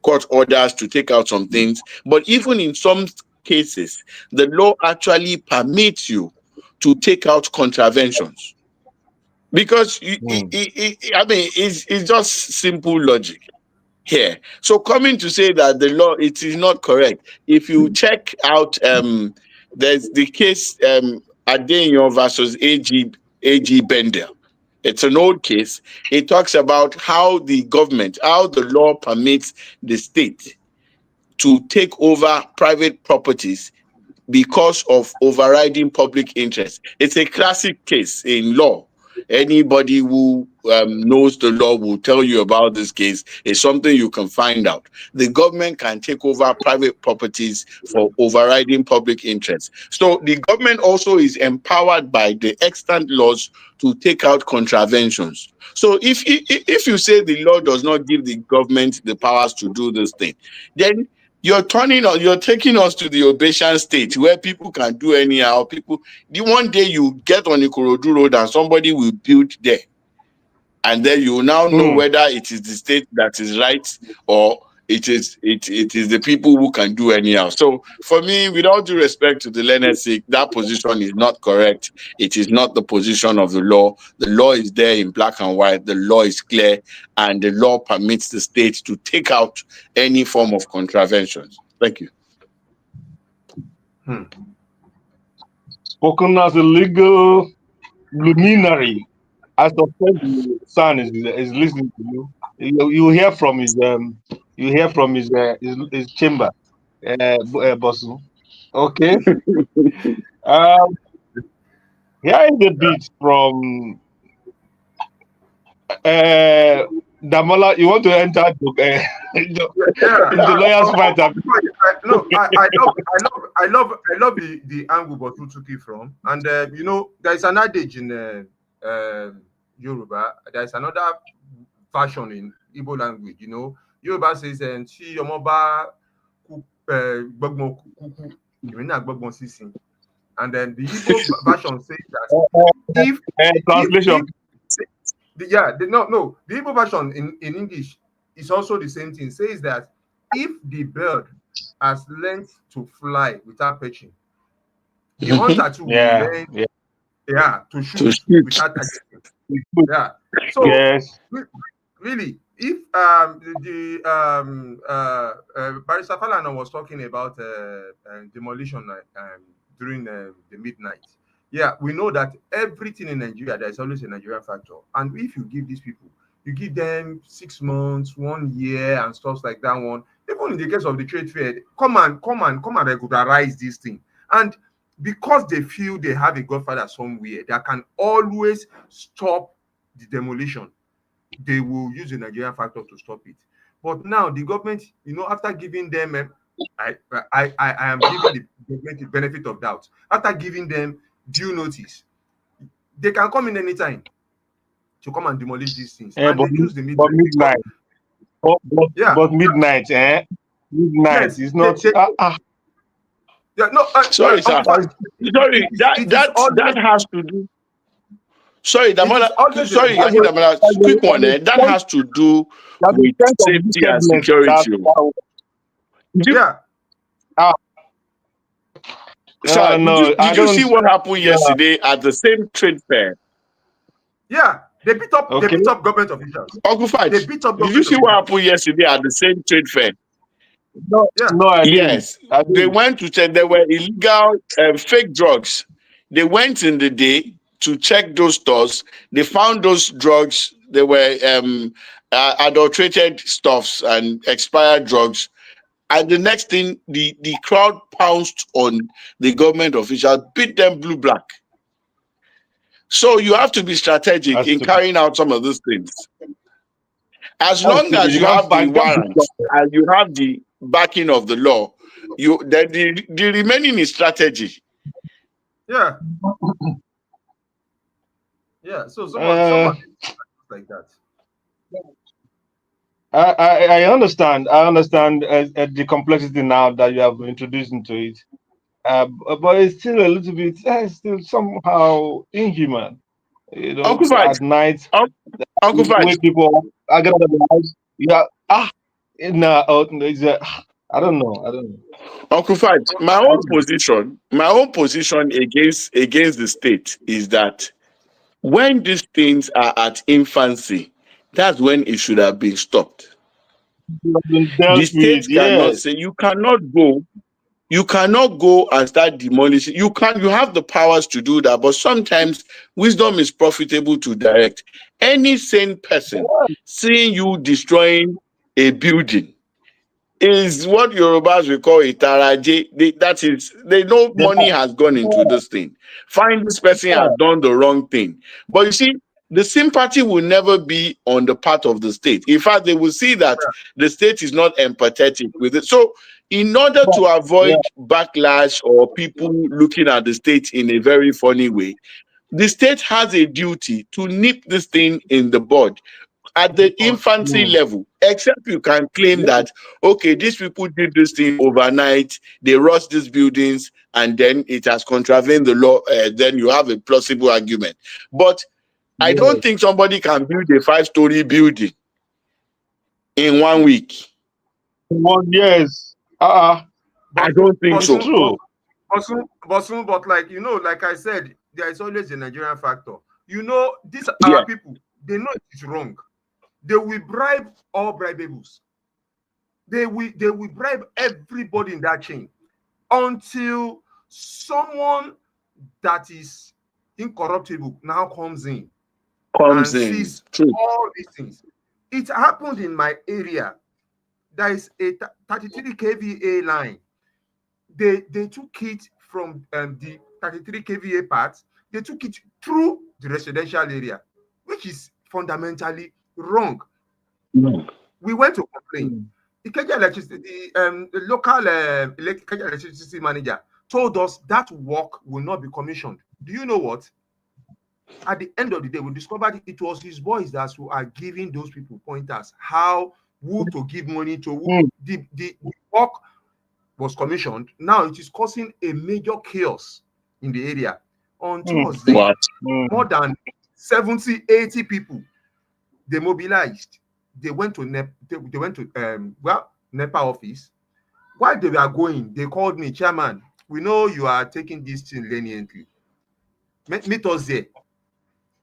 court orders to take out some things, but even in some cases the law actually permits you to take out contraventions. Because Mm, I mean, it's just simple logic here. So coming to say that the law, it is not correct. If you check out, there's the case Adenyo versus AG Bendel. It's an old case. It talks about how the government, how the law permits the state to take over private properties because of overriding public interest. It's a classic case in law. Anybody who knows the law will tell you about this case. It's something you can find out. The government can take over private properties for overriding public interest. So the government also is empowered by the extant laws to take out contraventions. So if you say the law does not give the government the powers to do this thing, then you're taking us to the Obesian state where people can do anyhow. The one day you get on the Ikorodu road and somebody will build there, and then you will now know mm. whether it is the state that is right or it is the people who can do anyhow. So for me, with all due respect to the learned sick, that position is not correct. It is not the position of the law. The law is there in black and white. The law is clear, and the law permits the state to take out any form of contraventions. Thank you. Hmm. Spoken as a legal luminary. I suspect the son is listening to you. You hear from his chamber, Bosun. Okay. Um, Here is a bit from Damola. You want to enter into Yeah, the lawyers' fight? no, I love the angle Bosun took it from, and you know, there is an adage in Yoruba. There is another version in Igbo language. You know, Yoruba says, "And she yomoba gbogbon kuku, imina gbogbon sisin," and then the Igbo version says that if Translation. if no, the Igbo version in English is also the same thing. Says that if the bird has learned to fly without perching, the hunter too will Yeah, learn, yeah. yeah, to To shoot shoot. without targeting. Yeah. So Yes. really, if the Barrister Falana was talking about demolition during the midnight, yeah, we know that everything in Nigeria, there is always a Nigerian factor, and if you give these people, you give them 6 months, 1 year, and stuff like that one. Even in the case of the trade fair, come and regularize this thing, and because they feel they have a godfather somewhere that can always stop the demolition, they will use the Nigerian factor to stop it. But now the government, after giving them, I am giving the government the benefit of doubt. After giving them due notice, they can come in anytime to come and demolish these things, Eh, and but, they use the but midnight because, midnight. yeah, But midnight, eh? Midnight yes, is not. yeah, no, Sorry, sir. Uncle Fat, Sorry, it is always that has to do. Sorry, it is always the sorry, That's Nigerian. Damola, quick one. That has to do a with sense of safety and wickedness in that. security. Did you, Yeah, Ah, sir, no, I did you see don't. what happened Yeah, yesterday at the same trade fair? yeah, they okay. beat up government officials. Uncle Fudge, They beat up did you government see what officials. happened yesterday at the same trade fair? No, Yeah, no, I didn't. Yes, I they didn't. went to check. There were illegal fake drugs. They went in the day to check those stores. They found those drugs. They were adulterated stuffs and expired drugs. And the next thing, the crowd pounced on the government officials, beat them blue black. So you have to be strategic That's in stupid. carrying out some of those things. As That's long stupid. as You you can't have the fight. warrants and you have the backing of the law, the remaining is strategy. yeah, yeah. So Uh, someone like that. I understand. I understand the complexity now that you have introduced into it. But it's still a little bit. It's still somehow inhuman. Uncle Fudge, At night, Uncle the way Fudge, people are gonna the house. Yeah. No. Oh, no, I don't know. I don't know. Uncle Fudge, my own position against the state is that when these things are at infancy, that's when it should have been stopped. It has been The dealt with. state cannot Yes. say you cannot go and start demolishing. You have the powers to do that, but sometimes wisdom is profitable to direct. Any sane person seeing you destroying a building is what Yorubas will call a taraje. That is, they know Yeah. money has gone into this thing. Find this person has done the wrong thing. But you see, the sympathy will never be on the part of the state. In fact, they will see that the state is not empathetic with it. So, in order to Yeah. avoid backlash or people looking at the state in a very funny way, the state has a duty to nip this thing in the bud at the infancy Mm. level, except you can claim Yeah. that, okay, these people did this thing overnight, they rushed these buildings, and then it has contravened the law, then you have a plausible argument. But I don't Yes. think somebody can build a 5-story building in 1 week. Yes. I Bosun, don't think It's so. Bosun, true. but like like I said, there is always a Nigerian factor. These Yeah. our people, they know it is wrong. They will bribe all bribables. They will bribe everybody in that chain until someone that is incorruptible now comes in and Comes in. sees True. all these things. It happened in my area. There is a 33 kVA line. They took it from the 33 kVA part. They took it through the residential area, which is fundamentally wrong. Mm. We went to complain. Mm. The local Ikeja electricity manager told us that work will not be commissioned. Do you know what? At the end of the day, we discovered it was his boys that are giving those people pointers who to give money to. Mm. The work was commissioned. Now it is causing a major chaos in the area. On Thursday, What? more than 70, 80 people, they mobilized. They went to NEPA office. While they were going, they called me, Chairman, we know you are taking this thing leniently. Meet us there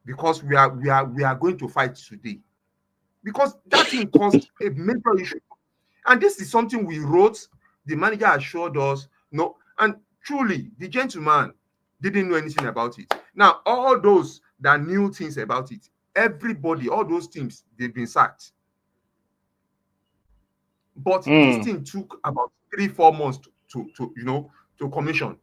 because we are going to fight today. because that thing caused a major issue. And this is something we wrote. The manager assured us, no, and truly, the gentleman didn't know anything about it. Now, all those that knew things about it, everybody, all those teams, they've been sacked. But this thing took about 3-4 months to commission.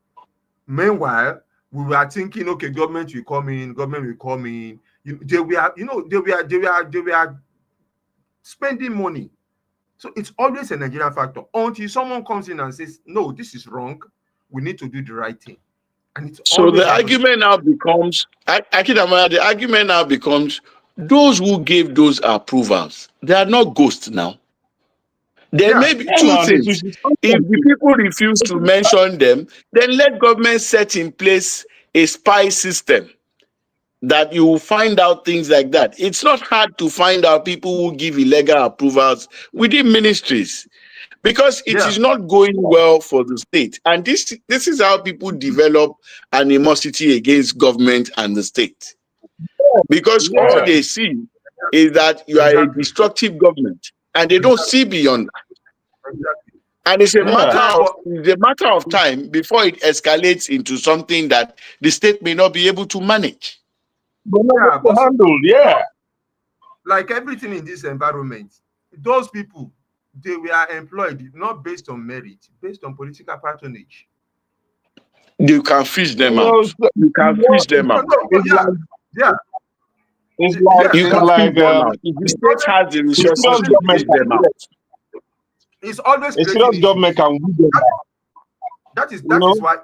Meanwhile, we were thinking, okay, government will come in, government will come in. They were spending money. So it's always a Nigerian factor until someone comes in and says, no, this is wrong. We need to do the right thing. And it's So always the happening. argument now becomes, Akidamala, the argument now becomes those who gave those approvals, they are not ghosts now. There Yeah. may be two things. If the people refuse to mention them, then let government set in place a spy system that you will find out things like that. It's not hard to find out people who give illegal approvals within ministries because it Yeah. is not going well for the state. And this is how people develop animosity against government and the state. Because all Yeah. they see is that you are a Exactly. destructive government and they don't see beyond. Exactly. And it's a Yeah. matter of time before it escalates into something that the state may not be able to manage. But not Yeah, but handled. Yeah. like everything in this environment, those people, they were employed not based on merit, based on political patronage. You can fish them You know, out. You can fish them No, out. no, it's yeah, like yeah, You it's can because fish like them out. If the it's state always, has the the it's resources serious always to government fish creating them can out. it's always a serious creating government issues. can weed them out, That is you know. why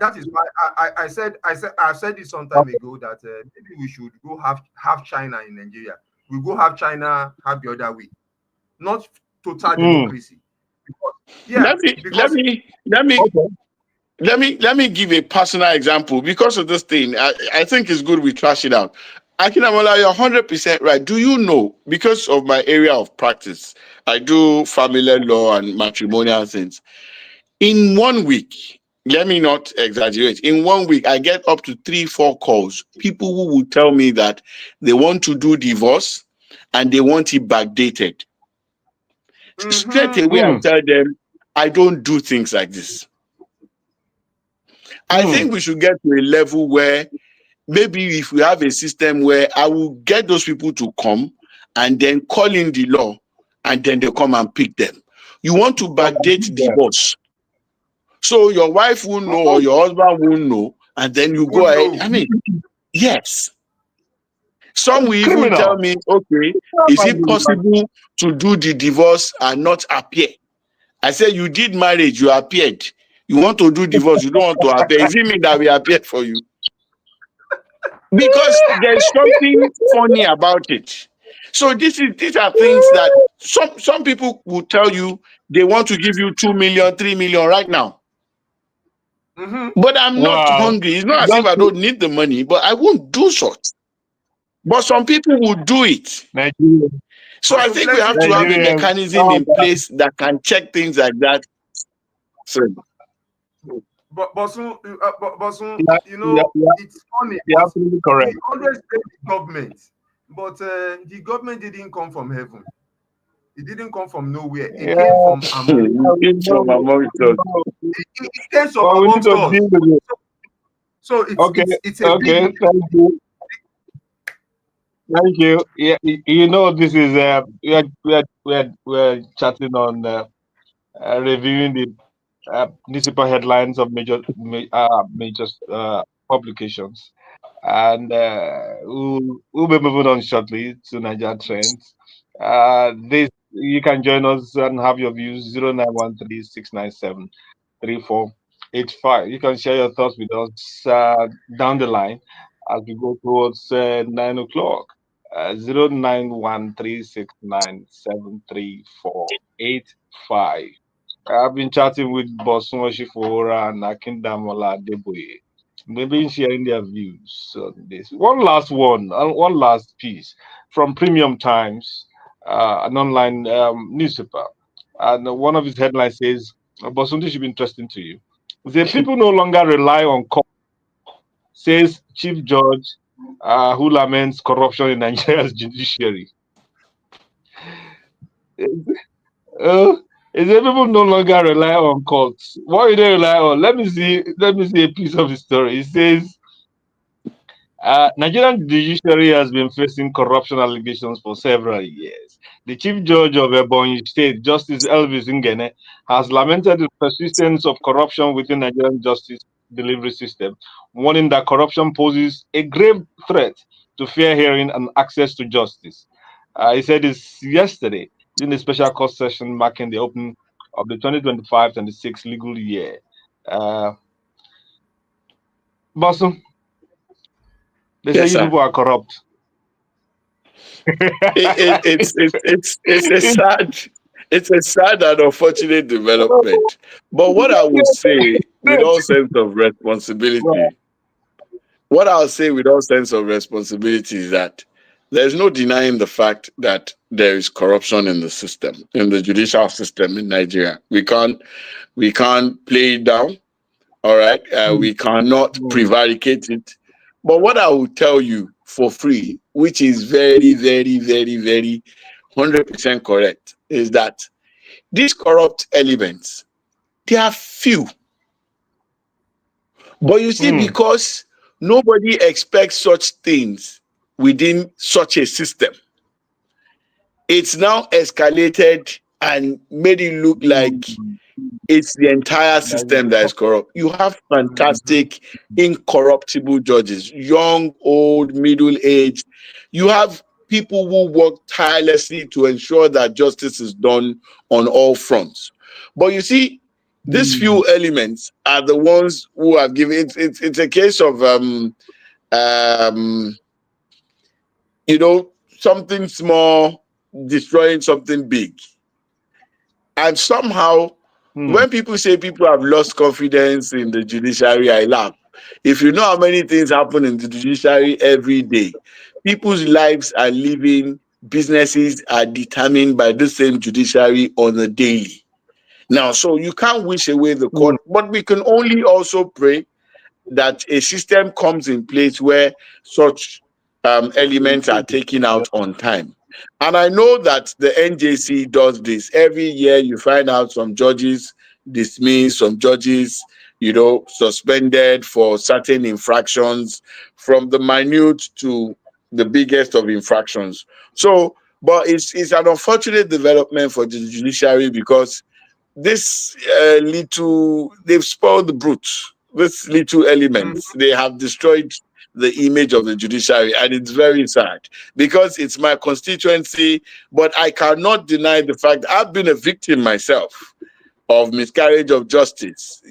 I said it some time ago that maybe we should go have China in Nigeria. We go have China have the other way, not total Mm. democracy. Yeah, Let because me let me Okay. let me give a personal example because of this thing. I think it's good we trash it out. Akinamola, you're 100% right. Do you know, because of my area of practice, I do family law and matrimonial things. In 1 week, let me not exaggerate, in 1 week, I get up to 3-4 calls. People who will tell me that they want to do divorce and they want it backdated. Straight away, I Mm. tell them, I don't do things like this. I Mm. think we should get to a level where maybe if we have a system where I will get those people to come and then call in the law and then they come and pick them. You want to backdate Yeah. divorce. So your wife will know or your husband will know, and then you oh go ahead. no, I mean, yes. Some will It's even tell criminal. me, okay, is it possible to do the divorce and not appear? I said, you did marriage, you appeared. You want to do divorce, you don't want to appear. Is it me that will appear for you? Because there's something funny about it. So these are things that some people will tell you they want to give you 2 million, 3 million right now. But I'm not Wow. hungry. It's not as if Just I don't need the money, but I won't do such. But some people will do it. Nigerians. So but I so think we plenty have to have a Nigerians. mechanism in place that can check things like that. So but soon, Yeah, yeah, yeah, it's funny, you're but absolutely we correct. always blame the government, but the government didn't come from heaven. It didn't come from nowhere. It Yeah, came from among. yeah, you came from amongst we us. know. It came from But we need amongst to us. deal with it. So Okay, it's a big okay, thank you. Thank you. Yeah, you know, this is we're chatting on reviewing the newspaper headlines of major publications, and we'll be moving on shortly to Niger trends. This you can join us and have your views 0913-697-3485. You can share your thoughts with us down the line as we go towards 9 o'clock. 0913-697-3485. I've been chatting with Bosun Osifowora and Akintunde-Johnson. They've been sharing their views on this. One last piece from Premium Times, an online newspaper. And one of his headlines says, Bosun, this should be interesting to you. The people no longer rely on court, says Chief Judge who laments corruption in Nigeria's judiciary. Is that people no longer rely on courts? What do they rely on? Let me see. Let me see a piece of the story. It says Nigerian judiciary has been facing corruption allegations for several years. The Chief Judge of Ebonyi State, Justice Elvis Ngene, has lamented the persistence of corruption within Nigerian justice delivery system, warning that corruption poses a grave threat to fair hearing and access to justice. He said this yesterday in a special court session marking the opening of the 2025-26 legal year. Uh, Bosun, they say Yes, you sir. people are corrupt. It's a sad and unfortunate development. But what I would say with all sense of responsibility, what I'll say with all sense of responsibility is that there's no denying the fact that there is corruption in the system, in the judicial system in Nigeria. We can't play it down. All right, we cannot prevaricate it. But what I will tell you for free, which is very, very, very, very 100% correct, is that these corrupt elements, they are few. But you see, Mm, because nobody expects such things within such a system, it's now escalated and made it look like mm, it's the entire that is system the that is top. corrupt. You have Mhm. fantastic, incorruptible judges, young, old, middle aged. You have people who work tirelessly to ensure that justice is done on all fronts. But you see, these Mm, few elements are the ones who have given it's a case of um something small destroying something big. And somehow, mm, when people say people have lost confidence in the judiciary, I laugh. If you know how many things happen in the judiciary every day, people's lives are living, businesses are determined by the same judiciary on a daily. Now, so you can't wish away the mm, court, but we can only also pray that a system comes in place where such elements are taken out on time. And I know that the NJC does this. Every year you find out some judges dismissed, some judges, suspended for certain infractions, from the minute to the biggest of infractions. So, but it's an unfortunate development for the judiciary because this they've spoiled the brute. These little Mhm. elements, they have destroyed the image of the judiciary, and it's very sad because it's my constituency. But I cannot deny the fact I've been a victim myself of miscarriage of justice,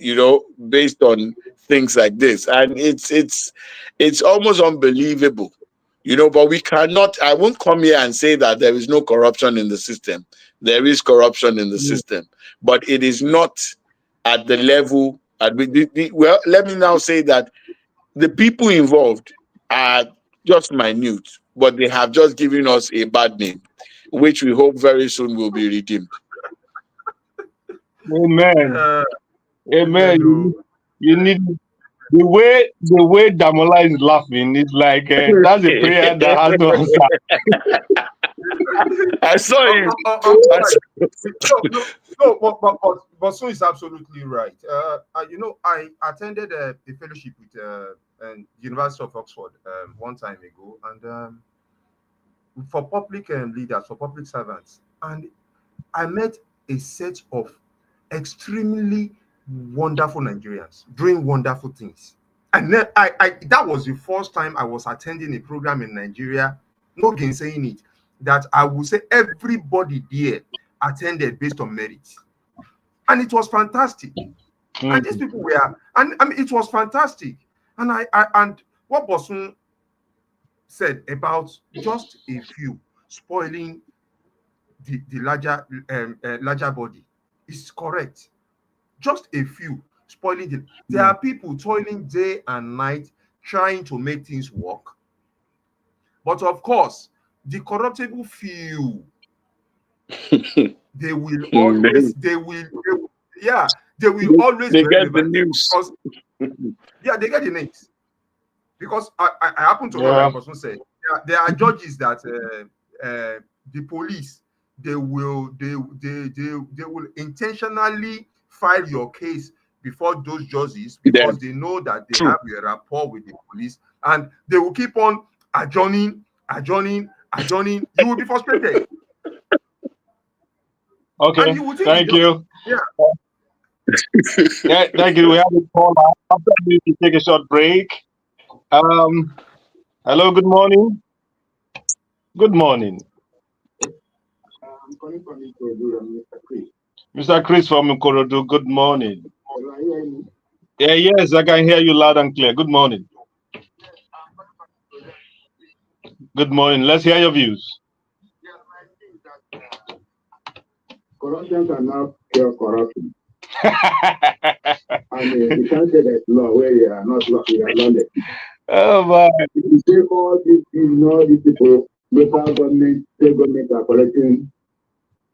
based on things like this. And it's almost unbelievable. But we cannot, I won't come here and say that there is no corruption in the system. There is corruption in the mm, system, but it is not at the level well, let me now say that the people involved are just minute, but they have just given us a bad name, which we hope very soon will be redeemed. amen. Uh, Amen. Amen. Oh. You need the way Damola is laughing. It's like that's a prayer that has no answer. I saw him. I'm I sorry. saw, No, but so is absolutely right. I attended a fellowship with University of Oxford one time ago, and for public leaders, for public servants, and I met a set of extremely wonderful Nigerians doing wonderful things. And then that was the first time I was attending a program in Nigeria, no gainsaying it, that I would say everybody there attended based on merit. And it was fantastic. And these Mm, people were, and I mean, it was fantastic. And and what Bosun said about just a few spoiling the larger body is correct. Just a few spoiling the. There mm, are people toiling day and night trying to make things work, but of course, the corruptible few, they will they, always yeah, they will always they be get the relevant news. because yeah, they get the names. Because I happen to know, yeah. like Bosun said, there are judges that the police they will intentionally file your case before those judges Then, because they know that they true. have a rapport with the police, and they will keep on adjourning. You will be frustrated, and Okay, you will think the thank judge, you. yeah. Yeah, thank you. We have a call after we take a short break. Um, hello, good morning. Good morning, I'm calling from Ikorodu, Mr. Chris. Mr. Chris from Ikorodu. Good morning. Can you hear me? Yeah, yes, I can hear you loud and clear. Good morning. Good morning. Let's hear your views. Yes, I think that corruption cannot cure corruption. And you can't say that law where you are not law, you are lawless. Oh my. If you say all these people, local government, state government are collecting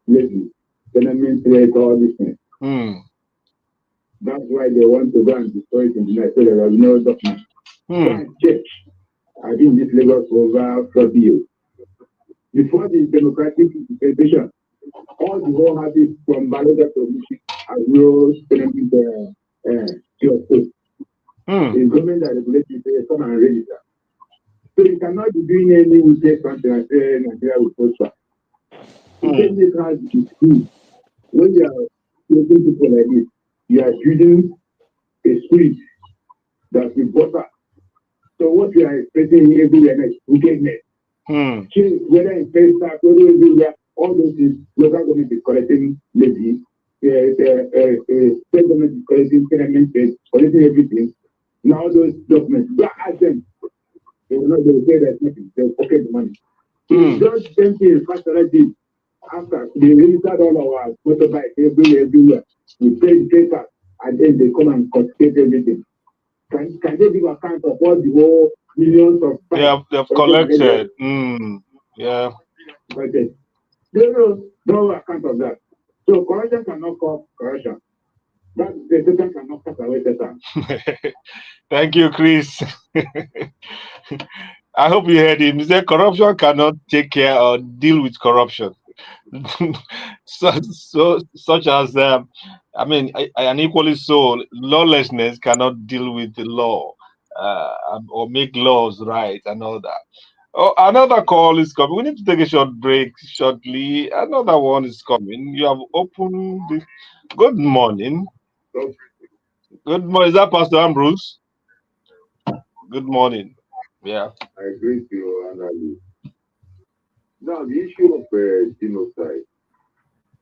lately, tenement rates, all these things. That's why they want to go and destroy it in the night so there was no document. Go and check. I've been in this Lagos for over 40 years. Before the democratic dispensation, all the whole habits from Baloga to Agro, tenement, kiosk. The government that regulates it, come and register. So you cannot be doing any wicked something and say Nigeria will prosper. The same has is true. When you are creating people like this, you are building a spirit that will butter. So what you are expecting everywhere next, wickedness. Change, whether in Facebook, whether everywhere, all those things, local government is collecting levy, state government is collecting tenement, collecting everything. Now those documents, go ask them. They will say there's nothing, they'll pocket the money. So just same thing facility after they registered all our motorbikes everywhere. We pay the paper and then they come and confiscate everything. Can they give account of all the whole millions of Yeah, they've collected. Yeah. Okay. They no account of that. So corruption cannot cause corruption. That the Satan cannot cut away Satan. Thank you, Chris. I hope you heard him. He said corruption cannot take care or deal with corruption. Such as and equally so, lawlessness cannot deal with the law or make laws right and all that. Oh, another call is coming. We need to take a short break shortly. Another one is coming. You have opened the. Good morning. Good morning. Is that Pastor Ambrose? Good morning. Yeah. I agree with you, Anali. Now, the issue of genocide,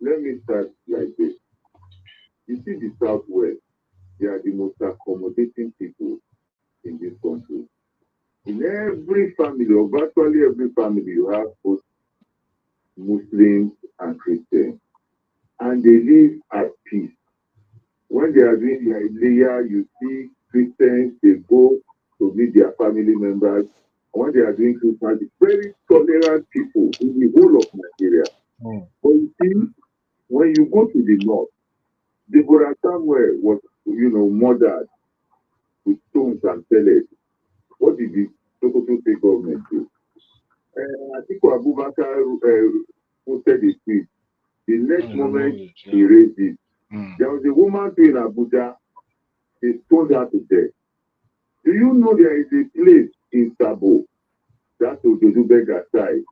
let me start like this. You see, the Southwest, they are the most accommodating people in this country. In every family, or virtually every family, you have both Muslims and Christians, and they live at peace. When they are doing their Ileya, you see Christians, they go to meet their family members. When they are doing Christmas, very tolerant people in the whole of Nigeria. But you see, when you go to the north, Deborah Samuel was, murdered with stones and pellets. What did the Sokoto state government do? Atiku Abubakar posted a tweet. The next moment, he raised it. There was a woman too in Abuja, they stoned her to death. Do you know there is a place in Sabo, that's Ogundadegbe side,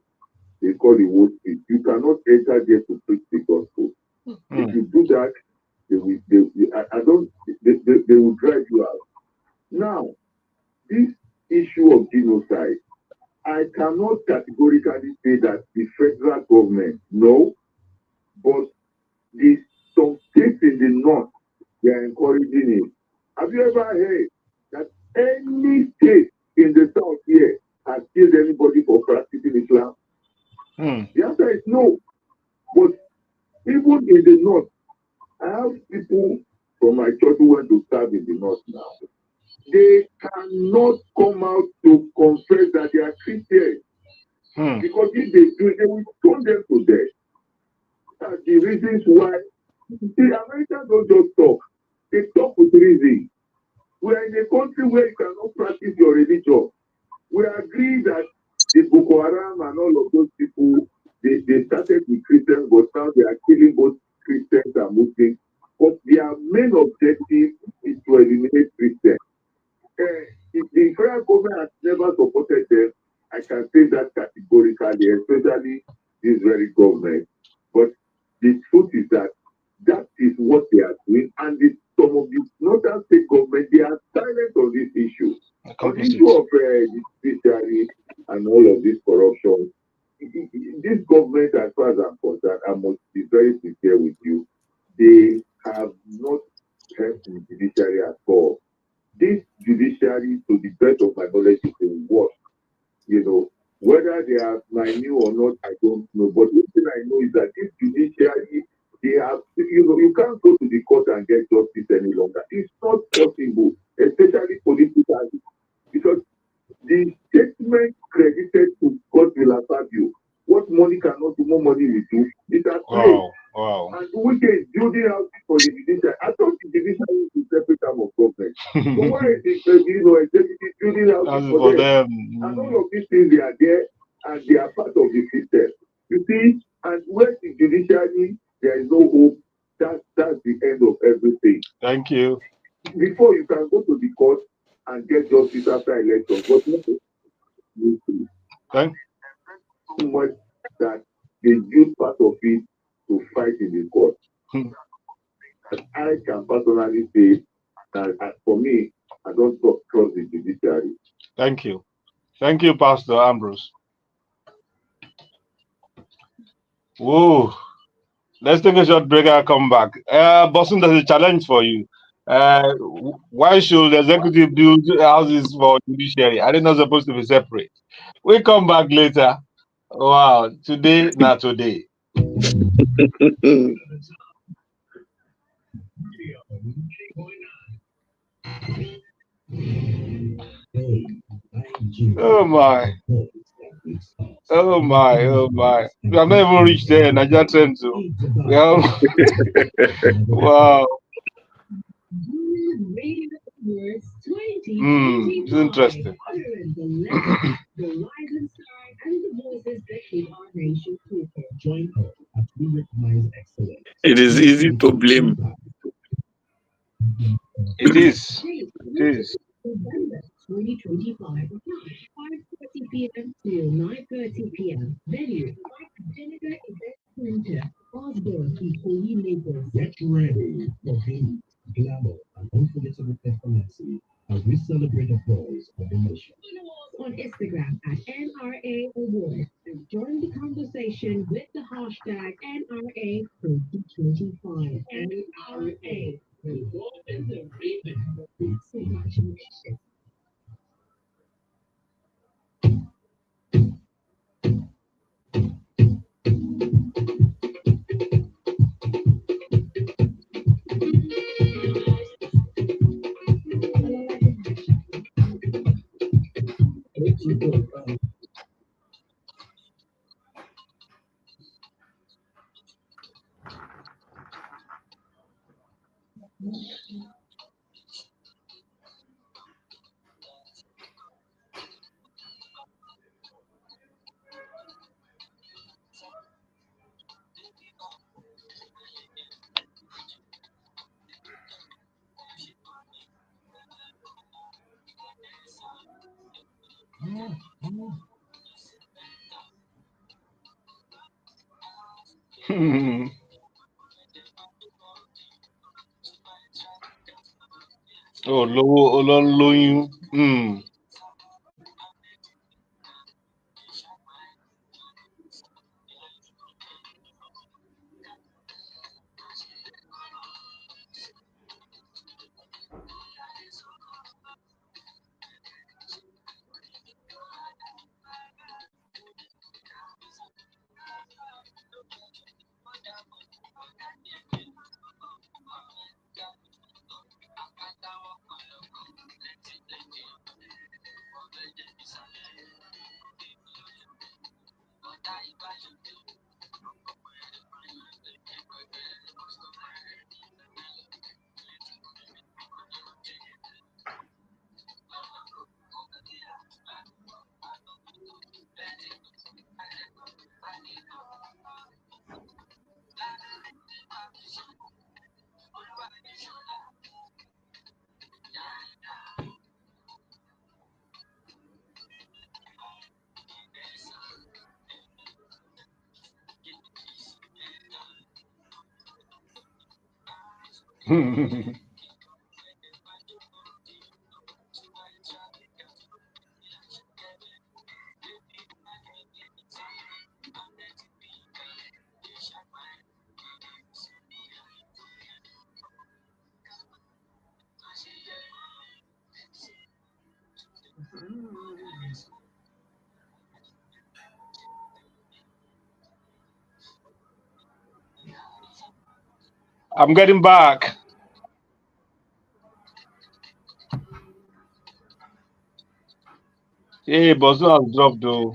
they call it Wood Street. You cannot enter there to preach the gospel. If you do that, they will drive you out. Now, this issue of genocide, I cannot categorically say that the federal government, no, but some states in the north, they are encouraging it. Have you ever heard that any state in the south here has killed anybody for practicing Islam? The answer is no. But even in the north, I have people from my church who went to serve in the north now. They cannot come out to confess that they are Christians. Because if they do, they will stone them to death. That's the reasons why the Americans don't just talk. They talk with reason. We are in a country where you cannot practice your religion. We agree that the Boko Haram and all of those people, they started with Christians, but now they are killing both Christians and Muslims. But their main objective is to eliminate Christians. If the federal government has never supported them, I can say that categorically, especially this very government. But the truth is that that is what they are doing, and some of the northern state government, they are silent on this issue. On the issue of the judiciary and all of this corruption, this government, as far as I'm concerned, I must be very sincere with you, they have not helped the judiciary at all. This judiciary, to the best of my knowledge, is the worst. Whether they are minute or not, I don't know. But one thing I know is that this judiciary, they have, you can't go to the court and get justice any longer. It's not possible, especially politically, because the statement credited to God will serve you. What money cannot do, more money will do. It has played. Wow. And Wike is building out for the judiciary. I thought the judiciary is a separate arm of government. So why is the executive building out for them? And all of these things, they are there and they are part of the system. You see, and when the judiciary, there is no hope. That's the end of everything. Thank you. Before you can go to the court and get justice after elections, but Thank so much that they use part of it to fight in the court. I can personally say that for me, I don't trust the judiciary. Thank you. Thank you, Pastor Ambrose. Whoa. Let's take a short break and come back. Bosun, there's a challenge for you. Why should the executive build houses for judiciary? Are they not supposed to be separate? We come back later. Wow. Today, not today. Oh my. Oh my. We have not even reached there. Nigeria trend too. Well, wow. It's interesting. It is easy to blame. It is. It is. 2025, 5:30 p.m. to 9:30 p.m. Venue, Vinegar Event Center, Osborne, Ikoyi, Lagos. Get ready for heat, glamour, and unforgettable performances as we celebrate the voice of the nation. Follow us on Instagram at NRA Awards and join the conversation with the hashtag NRA 2025. NRA. Involved in the raven. Congratulations. Oh, lóyún. I'm getting back. Hey, Bosun has dropped though.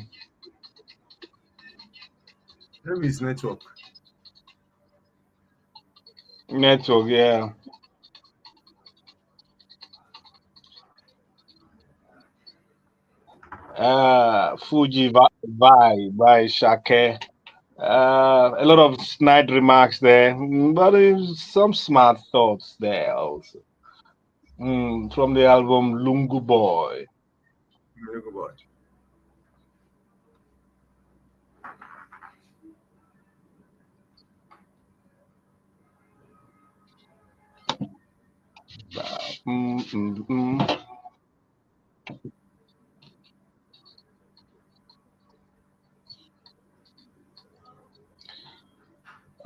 Maybe it's network. Network, yeah. Fuji by Shake. A lot of snide remarks there, but some smart thoughts there also. From the album Lungu Boy. Very good boy. Mm, mm, mm.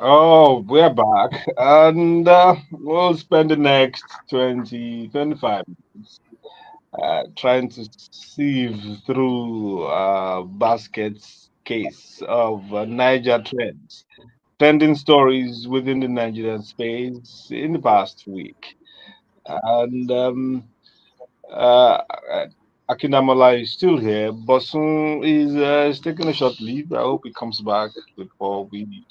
Oh, we're back, and we'll spend the next 20-25 minutes trying to sieve through Basket's case of Niger trending stories within the Nigerian space in the past week. And uh, uh, Akinamola is still here. Bosun is taking a short leave. I hope he comes back before we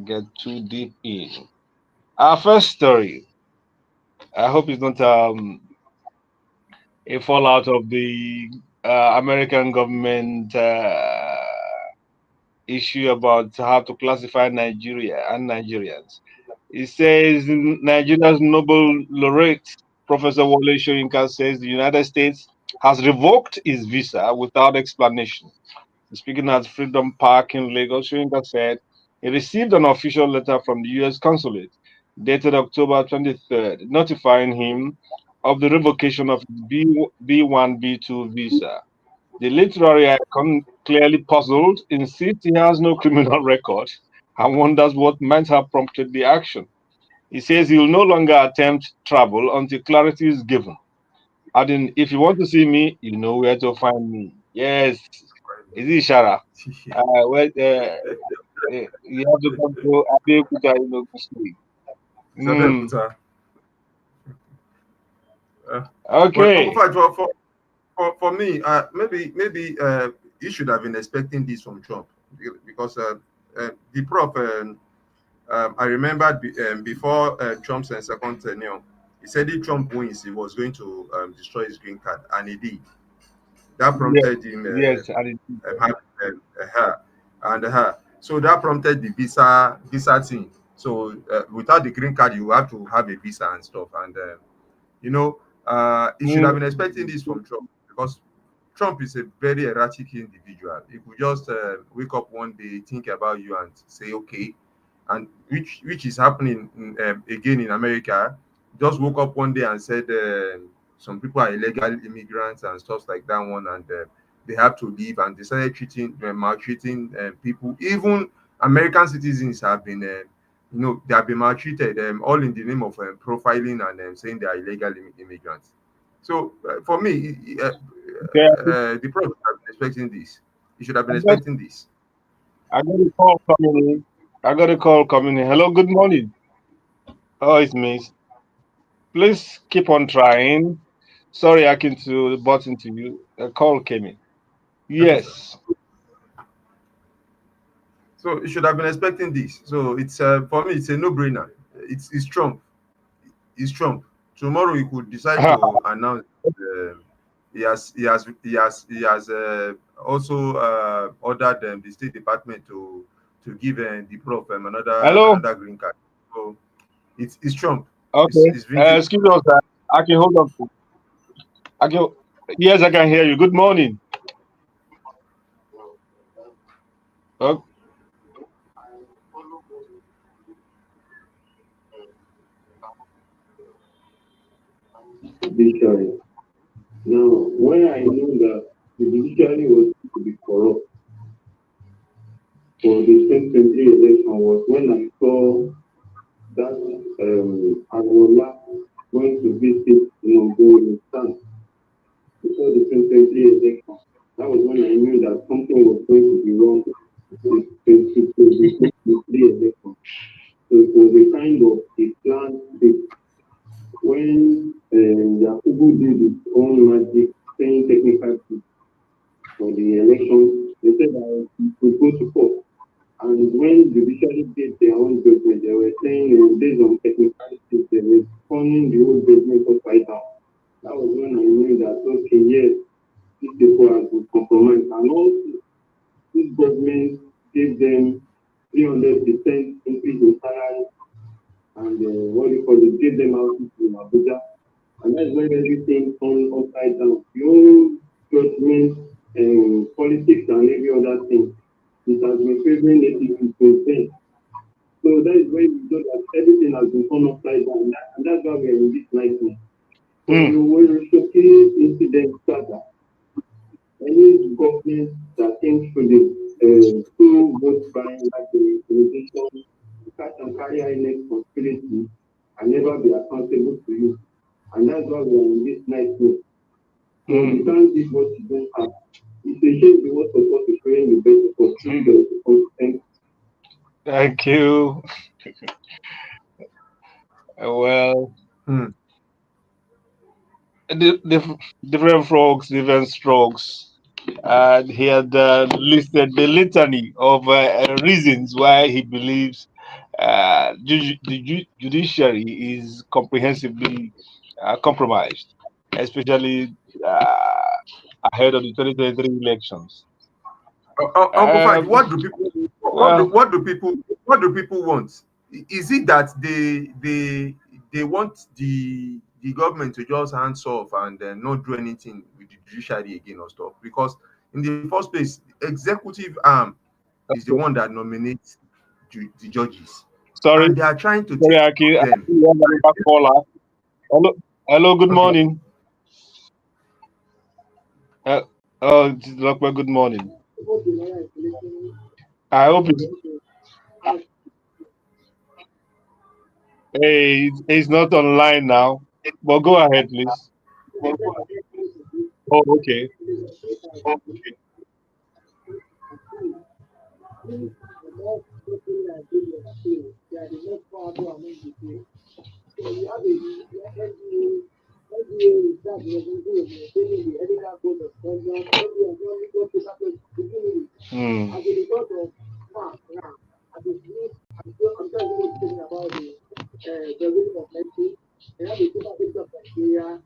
get too deep in. Our first story. I hope it's not a fallout of the American government issue about how to classify Nigeria and Nigerians. It says Nigeria's Nobel laureate, Professor Wole Soyinka, says the United States has revoked his visa without explanation. Speaking at Freedom Park in Lagos, Soyinka said he received an official letter from the U.S. consulate dated October 23rd, notifying him of the revocation of his B1 B2 visa. The literary icon, clearly puzzled, insists he has no criminal record and wonders what might have prompted the action. He says he will no longer attempt travel until clarity is given. Adding, if you want to see me, you know where to find me. Yes, is it Shara? You have to come to Abeokuta, State. It's Mm, Abeokuta. Uh, but Uncle okay. Faj, for me, maybe you should have been expecting this from Trump because the prop. I remembered before Trump's second tenure, he said if Trump wins, he was going to destroy his green card, and he did. That Yes, prompted him yes, and it, having her and her. So that prompted the visa thing. So without the green card, you have to have a visa and stuff. And you know, he should have been expecting mm, this from Trump because Trump is a very erratic individual. He could just wake up one day, think about you, and say, "Okay," and which is happening again in America. Just woke up one day and said some people are illegal immigrants and stuff like that one, and they have to leave, and they started maltreating people. Even American citizens have been, they have been maltreated, all in the name of profiling and saying they are illegal immigrants. So for me, okay, the president have been expecting this. He should have been I got, expecting this. I got a call coming in. I got a call coming in. Hello, good morning. Oh, it's me. Please keep on trying. Sorry, I came to the button to you. A call came in. Okay, sir. Yes. So you should have been expecting this. So it's for me, it's a no-brainer. It's Trump. It's Trump. Tomorrow he could decide to announce he has also ordered the State Department to give the prof Hello. another green card. So it's Trump. Okay. It's vintage. Excuse me, sir. I can hold on. I can. Yes, I can hear you. Good morning. judiciary. Now, when I knew that the judiciary was to be corrupt for the 2023 election was when I saw that Angola going to visit Tokunbo in France before the 2023 election. That was when I knew that something was going to be wrong with the 2023 election. So it was a kind of a planned thing. When Yakubu did his own magic, saying technical things for the election, they said that he could go to court. And when the judiciary did their own judgment, they were saying based on technicalities, they were turning the whole judgment upside down. That was when I knew that, okay, yes, these people have been compromised. And also, this government gave them 300% increase in salary and what do you call it, gave them houses in Abuja. And that's when everything turned upside down. The whole judgment, politics, and every other thing, it has been favoring native since then. So that is when you know that everything has been turned upside down, and that's why we are in this nightmare. So you will showcase incidents that any government that thinks to the two vote buying like the implementation, cash and carry INEC conspiracy and never be accountable to you. And that's why we are in this nightmare. So you can't give what you don't have. It's a shame we were supposed to create the best opportunity. Thank you. Well, Hmm. different frogs, different strokes. And he had listed the litany of reasons why he believes the judiciary is comprehensively compromised, especially ahead of the 2023 elections. Uncle Fad, Um, well, what do people want? Is it that they want the government to just hands off and not do anything with the judiciary again or stuff? Because in the first place, the executive arm is the one that nominates the judges, sorry, and they are trying to sorry, take Aki. I them. think we have another caller. Hello, hello. Good Okay. morning. Uh, oh, Lokwe, good morning. I hope it's hey, he's not online now. But go ahead, please. Oh, okay. Hmm.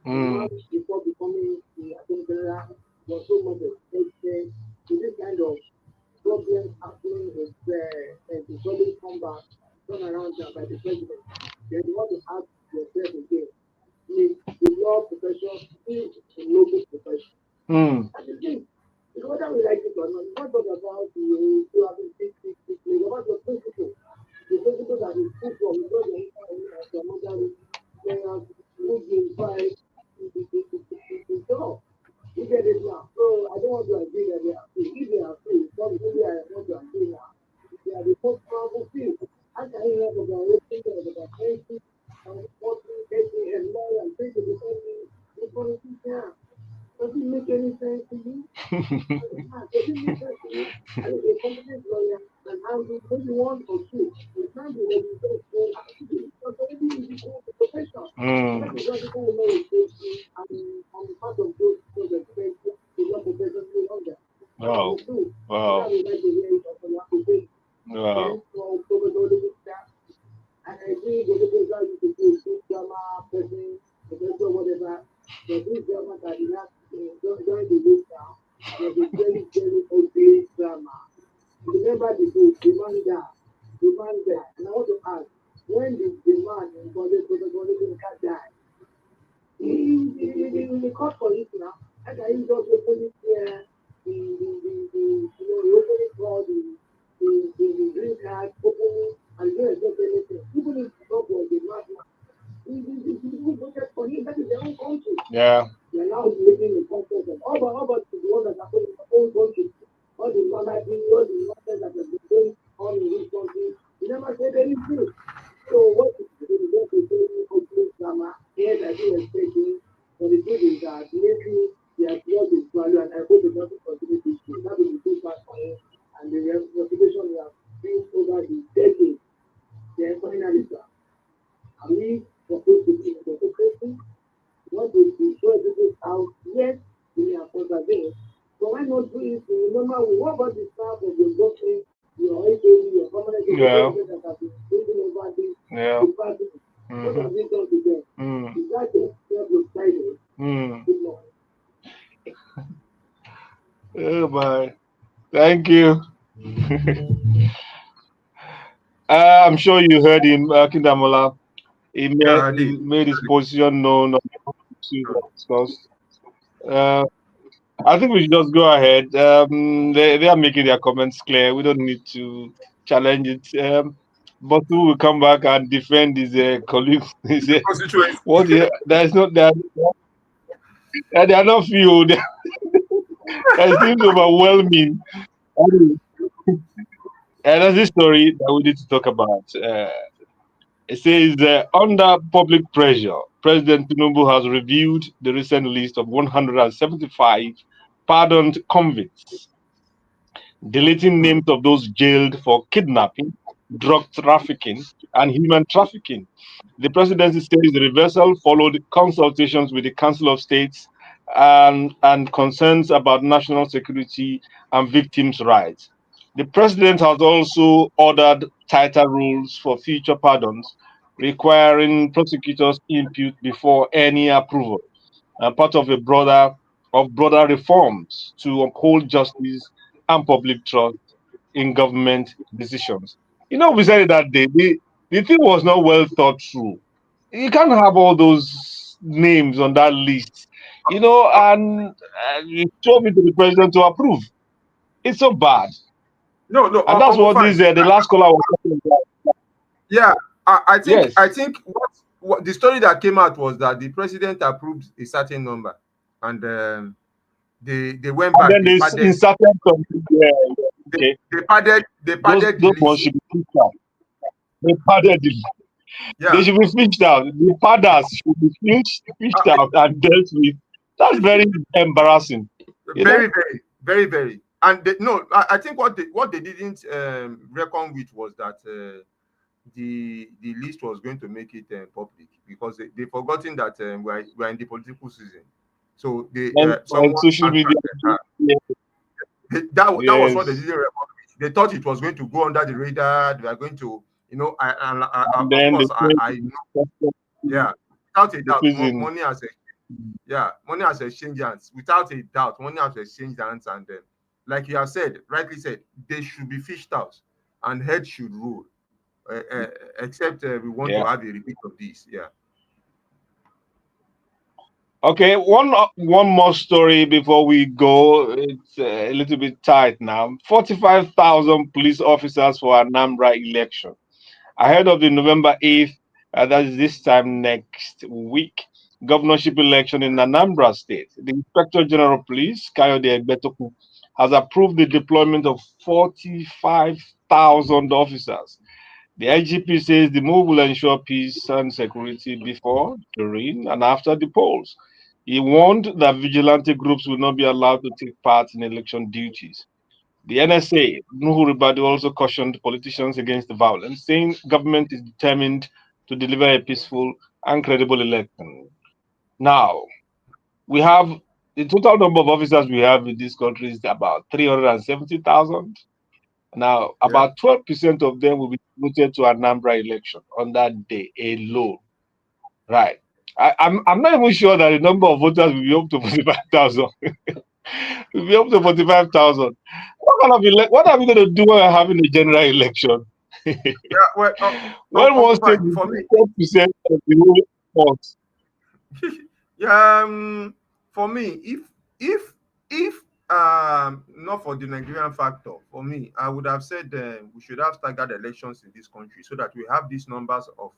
Hmm. Hmm. Hmm. Wow. Wow. Wow. Yeah. We are now making a concept of all about the one that happened in the whole country, all the monarchy, all the nonsense that has been going on in this country. You never said anything. So what is the just a very ugly drama here that you expecting? But the truth is that lately he has lost his value, and I hope it doesn't continue this way. That will be too bad for him, and the reputation we have built over the decades. Then finally, sir, are we supposed to be in democracy? What to destroy people's house? Yes, we are conserving. So why not do it in the normal way? What about the staff of your government, your HOD, your permanent Yeah. secretary that have been taking over this Yeah. department? What Mm-hmm. have they done to them? Is that just self-decided? Good morning. Oh my. Thank you. I'm sure you heard him, Kindamola. Yeah, I He did. made his position known on the issues that discussed. Uh, I think we should just go ahead. They are making their comments clear. We don't need to challenge it. Bosun will come back and defend his colleagues. He said, Constituency. "What? There is not that. They are not few. That seems overwhelming." Anyway, and there's this story that we need to talk about. It says, under public pressure, President Tinubu has reviewed the recent list of 175 pardoned convicts, deleting Hmm. names of those jailed for kidnapping, drug trafficking, and human trafficking. The presidency says the reversal followed consultations with the Council of States and concerns about national security and victims' rights. The president has also ordered tighter rules for future pardons, requiring prosecutors' input before any approval, part of a broader reforms to uphold justice and public trust in government decisions. We said it that day. The thing was not well thought through. You can't have all those names on that list, and you show me to the president to approve. It's so bad, No, no, and that's I'm what fine. this the last caller was talking about. Yeah, I think Yes, what the story that came out was that the president approved a certain number, and they went and back. then they inserted something. Yeah, yeah, okay. They Those padded the those ones list. should be fished out. They padded it. They Yeah, should be fished out. The padders should be fished uh, out and dealt with. That's very embarrassing. You know. very, very, very, very. And no, I think what they didn't reckon with was that the list was going to make it public, because they forgotten that we're in the political season. So they And someone social media. contacted her. Yeah, That was what they yes. didn't reckon with. They thought it was going to go under the radar. They are going to, And of then course, they I know, said yeah, without a the doubt, prison. money has exchanged hands. Without a doubt, money has exchanged hands, and like you have said, rightly said, they should be fished out, and head should rule. Uh, uh, except we want to Yeah. have a repeat of this. Yeah, Okay. One more story before we go. It's a little bit tight now. 45,000 police officers for Anambra election ahead of the November 8th. That is this time next week. Governorship election in Anambra State. The Inspector General of Police, Kayode Egbetoku, has approved the deployment of 45,000 officers. The IGP says the move will ensure peace and security before, during, and after the polls. He warned that vigilante groups will not be allowed to take part in election duties. The NSA, Nuhu Ribadu, also cautioned politicians against the violence, saying government is determined to deliver a peaceful and credible election. Now, we have the total number of officers we have in this country is about 370,000. Now, yeah. about 12% of them will be voted to Anambra election on that day alone. Right. I'm not even sure that the number of voters will be up to 45,000. Will be up to 45,000. What are we going to do when we're having a general election? Yeah, well, When one Uncle state Fine, is for me, 10% of the whole force. yeah, for me, if if not for the Nigerian factor, for me, I would have said we should have staggered elections in this country so that we have these numbers of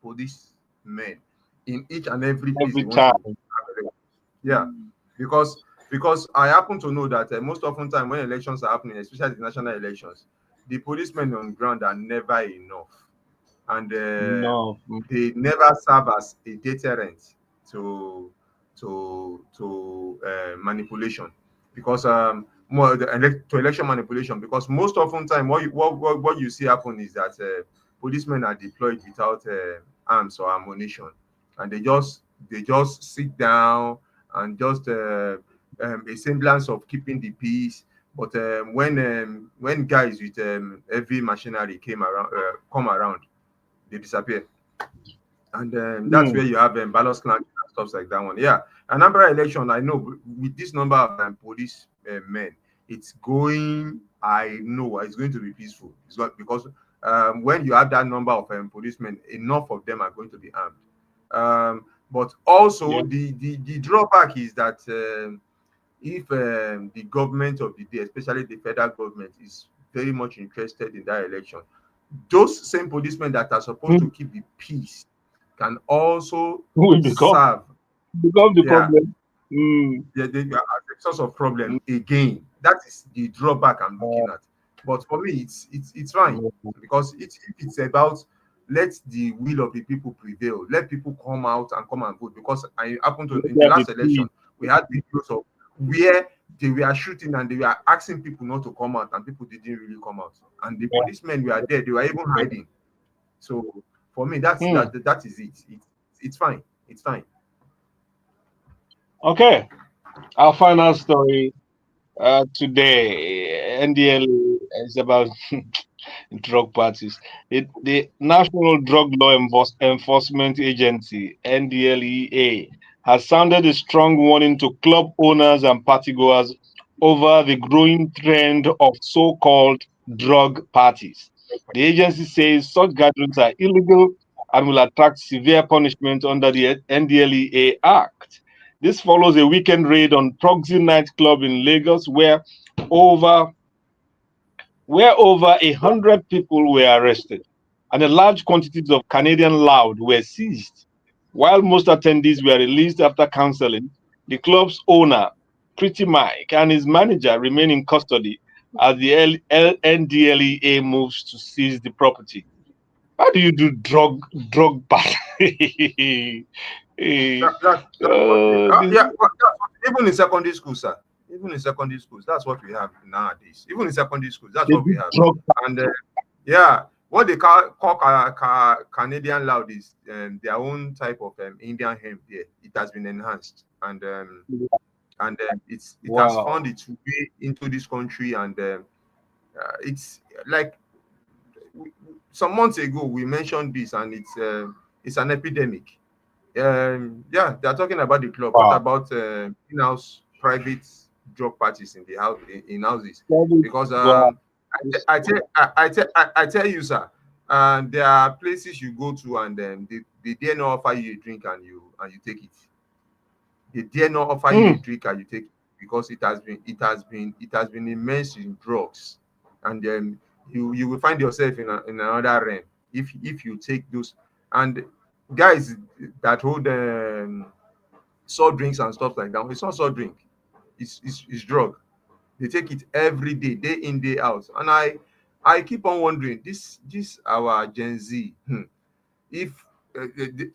police men in each and every place Every they want to time. have elections. Yeah, because I happen to know that most often time when elections are happening, especially the national elections, the policemen on ground are never enough, and No. they never serve as a deterrent to manipulation, because more to election manipulation, because most often time what you see happen is that policemen are deployed without arms or ammunition, and they just sit down and just a semblance of keeping the peace. But when guys with heavy machinery come around, they disappear. And that's where Mm. you have ballot snatching and stuff like that one. Yeah, another election, I know with this number of police men, it's going. I know it's going to be peaceful. It's not because when you have that number of policemen, enough of them are going to be armed. But Yeah. also the drawback is that if the government of the day, especially the federal government, is very much interested in that election, those same policemen that are supposed to Mm. keep the peace can also Will serve, become the yeah, problem. Mm. they are a source of problem again. That is the drawback I'm looking at. But for me, it's fine, Mm. because if it's about let the will of the people prevail, let people come and vote. Because I happened to Let in the there be last election, peace. we had videos of where they were shooting and they were asking people not to come out, and people didn't really come out. And the Yeah. policemen were there; they were even hiding. So for me, that's Mm. that is it. It's fine. It's fine. Okay. Our final story today, NDL, is about drug parties. The National Drug Law Enforcement Agency, NDLEA, has sounded a strong warning to club owners and partygoers over the growing trend of so called drug parties. The agency says such gatherings are illegal and will attract severe punishment under the NDLEA Act. This follows a weekend raid on Proxy nightclub in Lagos over over 100 people were arrested and a large quantities of Canadian loud were seized. While most attendees were released after counseling, the club's owner, Pretty Mike, and his manager remain in custody as the NDLEA moves to seize the property. How do you do drug party? That's what we, This, yeah, even in secondary school, sir. Even in secondary schools, that's what we have nowadays. Even in secondary schools, that's they what we do have. drug And yeah, what they call Canadian loud is their own type of Indian hemp. There, it has been enhanced, party. it has found Wow. its way into this country, and it's like some months ago we mentioned this, and it's an epidemic. Yeah, they're talking about the club. What Wow. about in-house private drug parties in the house in houses? That is- Because Wow. This- I tell you, sir, there are places you go to, and they dare not offer you a drink, and you take it. They dare not offer you a Hmm. drink, and you take it, because it has been immersed in drugs, and then you will find yourself in another realm if you take those. And guys that hold soft drinks and stuff like that, it's not soft drink, it's drug. They take it every day in, day out. And I keep on wondering, this our Gen Z, if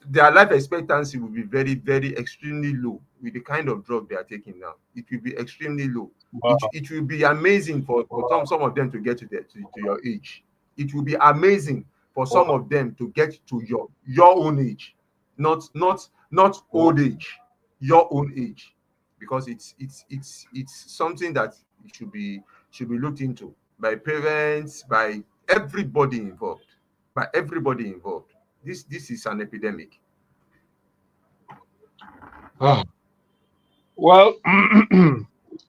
their life expectancy will be very, very extremely low with the kind of drug they are taking now. It will be extremely low. Wow. It will be amazing for some of them to get to your age. It will be amazing for some Wow. of them to get to your own age, not Wow. old age, your own age, because it's something that it should be looked into by parents, by everybody involved, this is an epidemic. Ah. Well,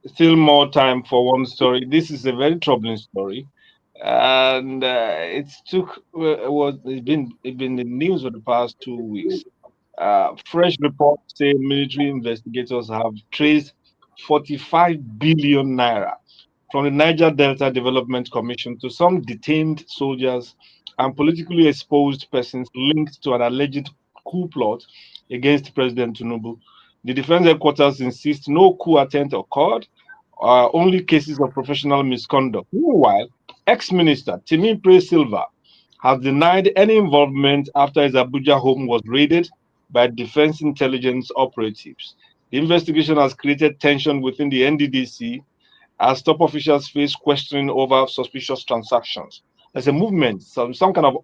still more time for one story. This is a very troubling story, and it's been in the news for the past 2 weeks. Fresh reports say military investigators have traced 45 billion naira from the Niger Delta Development Commission to some detained soldiers and politically exposed persons linked to an alleged coup plot against President Tinubu. The defense headquarters insist no coup attempt occurred, only cases of professional misconduct. Meanwhile, ex-minister Timipre Silva has denied any involvement after his Abuja home was raided by defense intelligence operatives. The investigation has created tension within the NDDC as top officials face questioning over suspicious transactions. There's a movement, some kind of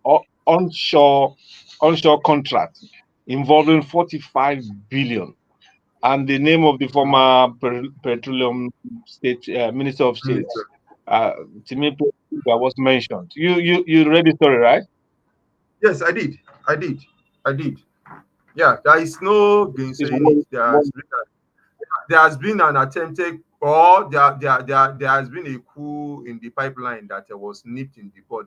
onshore contract involving 45 billion, and the name of the former petroleum state minister of state, Minister. uh, Timi was mentioned. You read the story, right? Yes, I did. I did. I did. Yeah, there is no It's gainsaying it. one, one, There has been an attempted, or there has been a coup in the pipeline that was nipped in the bud,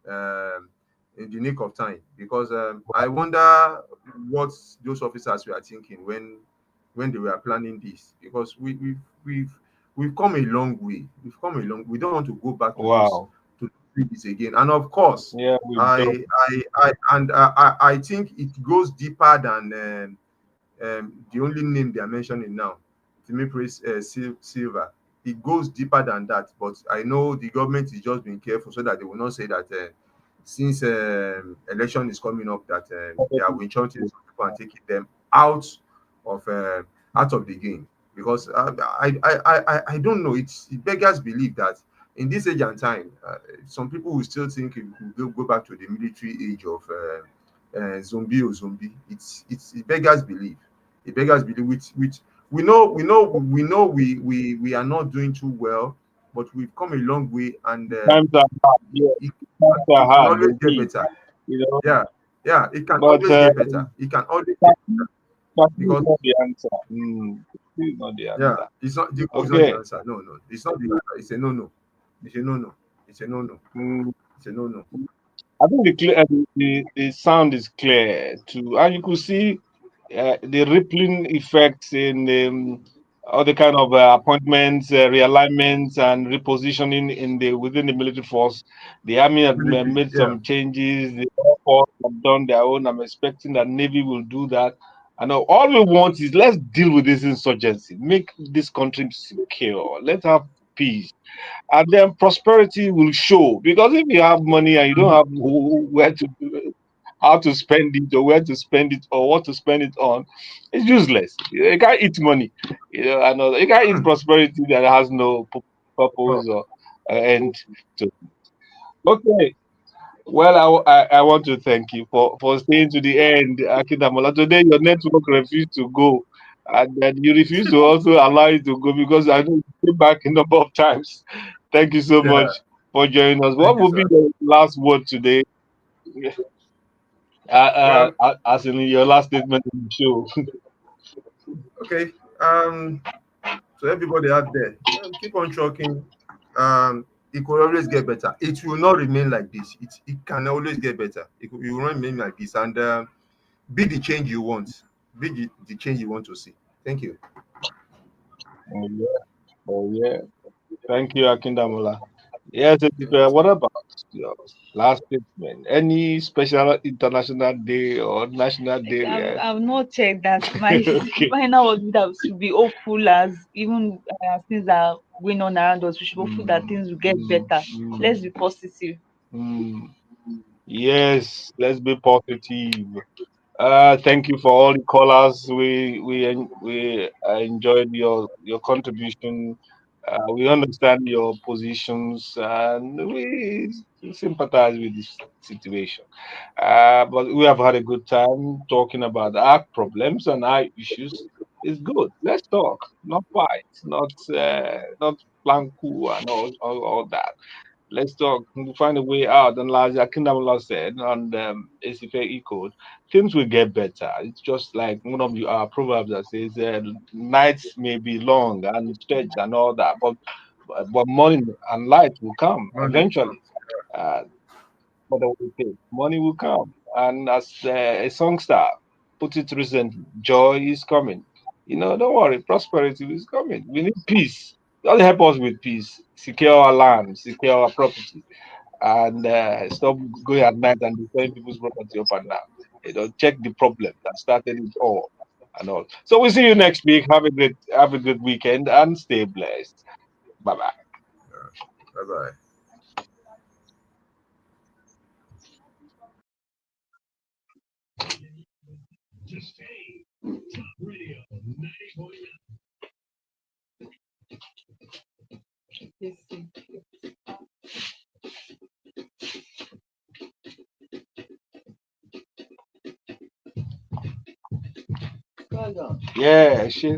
um, in the nick of time. Because I wonder what those officers were thinking when they were planning this. Because we've come a long way. We've come a long. We don't want to go back to this wow. to do this again. And of course, Yeah, we've done. I think it goes deeper than. The only name they are mentioning now, Timothy Silva. It goes deeper than that, but I know the government is just being careful so that they will not say that since election is coming up, that they are winching some people and taking them of uh, out of the game. Because I don't know. It beggars believe that in this age and time, some people will still think it will go back to the military age of zombie or zombie. It beggars belief. It beggars belief. Which we are not doing too well, but we've come a long way, and Times are hard. Yeah, it, times are it can hard always get indeed. better. You know, Yeah, yeah, it can but always get better. It can always get better vaccine is because not the answer. Vaccine is not the yeah, answer. it's not the goal is not the Okay. answer. No, no, it's not the answer. It's a no, no. It's a no, no. It's a no, no. Mm, It's a no, no. I think the sound is clear too, and you could see the rippling effects in all the kind of appointments, realignments, and repositioning in the within the military force. The army had Military, made yeah. some changes. The Air Force have done their own. I'm expecting that Navy will do that. And all we want is let's deal with this insurgency, make this country secure, let's have peace, and then prosperity will show. Because if you have money and you don't Mhm. have where to how to spend it or where to spend it or what to spend it on, it's useless. You can't eat money, and you can't eat prosperity that has no Oh, purpose or end to. Okay. Well, I want to thank you for staying to the end, Akindamola. Today, your network refused to go, and then you refused to also allow it to go because I know you came back a number of times. Thank you so yeah. much for joining us. What Thank you, will be sir. your last word today, Well, as in your last statement in the show? okay. So everybody out there, keep on trucking. It will always get better. It will not remain like this. It can always get better. It will not remain like this. And be the change you want. Be the change you want to see. Thank you. Oh yeah, oh yeah. Thank you, Akindamola. Yes, Thank you, sir. what about your last statement? Any special international day or national Like, day? I've not checked that. My Okay. final was that we should be hopeful, as even things are going on around us. We should be hopeful that Mm, things will get mm, better. Let's mm, be positive. mm. Yes, let's be positive. Thank you for all the callers. We enjoyed your contribution. We understand your positions and we sympathize with this situation. But we have had a good time talking about our problems and our issues. It's good. Let's talk, not fight, not plan coup and all that. Let's talk. We'll find a way out. And like Akindamola said, and Esife echoed, things will get better. It's just like one of our proverbs that says, nights may be long and stretch and all that, but morning and light will come Monday will come. eventually. Uh, what we say, money will come. And as a songster put it recently, joy is coming. Don't worry, prosperity is coming. We need peace. God help us with peace. Secure our land, secure our property, and stop going at night and destroying people's property up and down. Check the problem that started it all. and all. So we'll see you next week. Have a good weekend and stay blessed. Bye bye. Bye bye. Top Radio 90.9. Yeah, she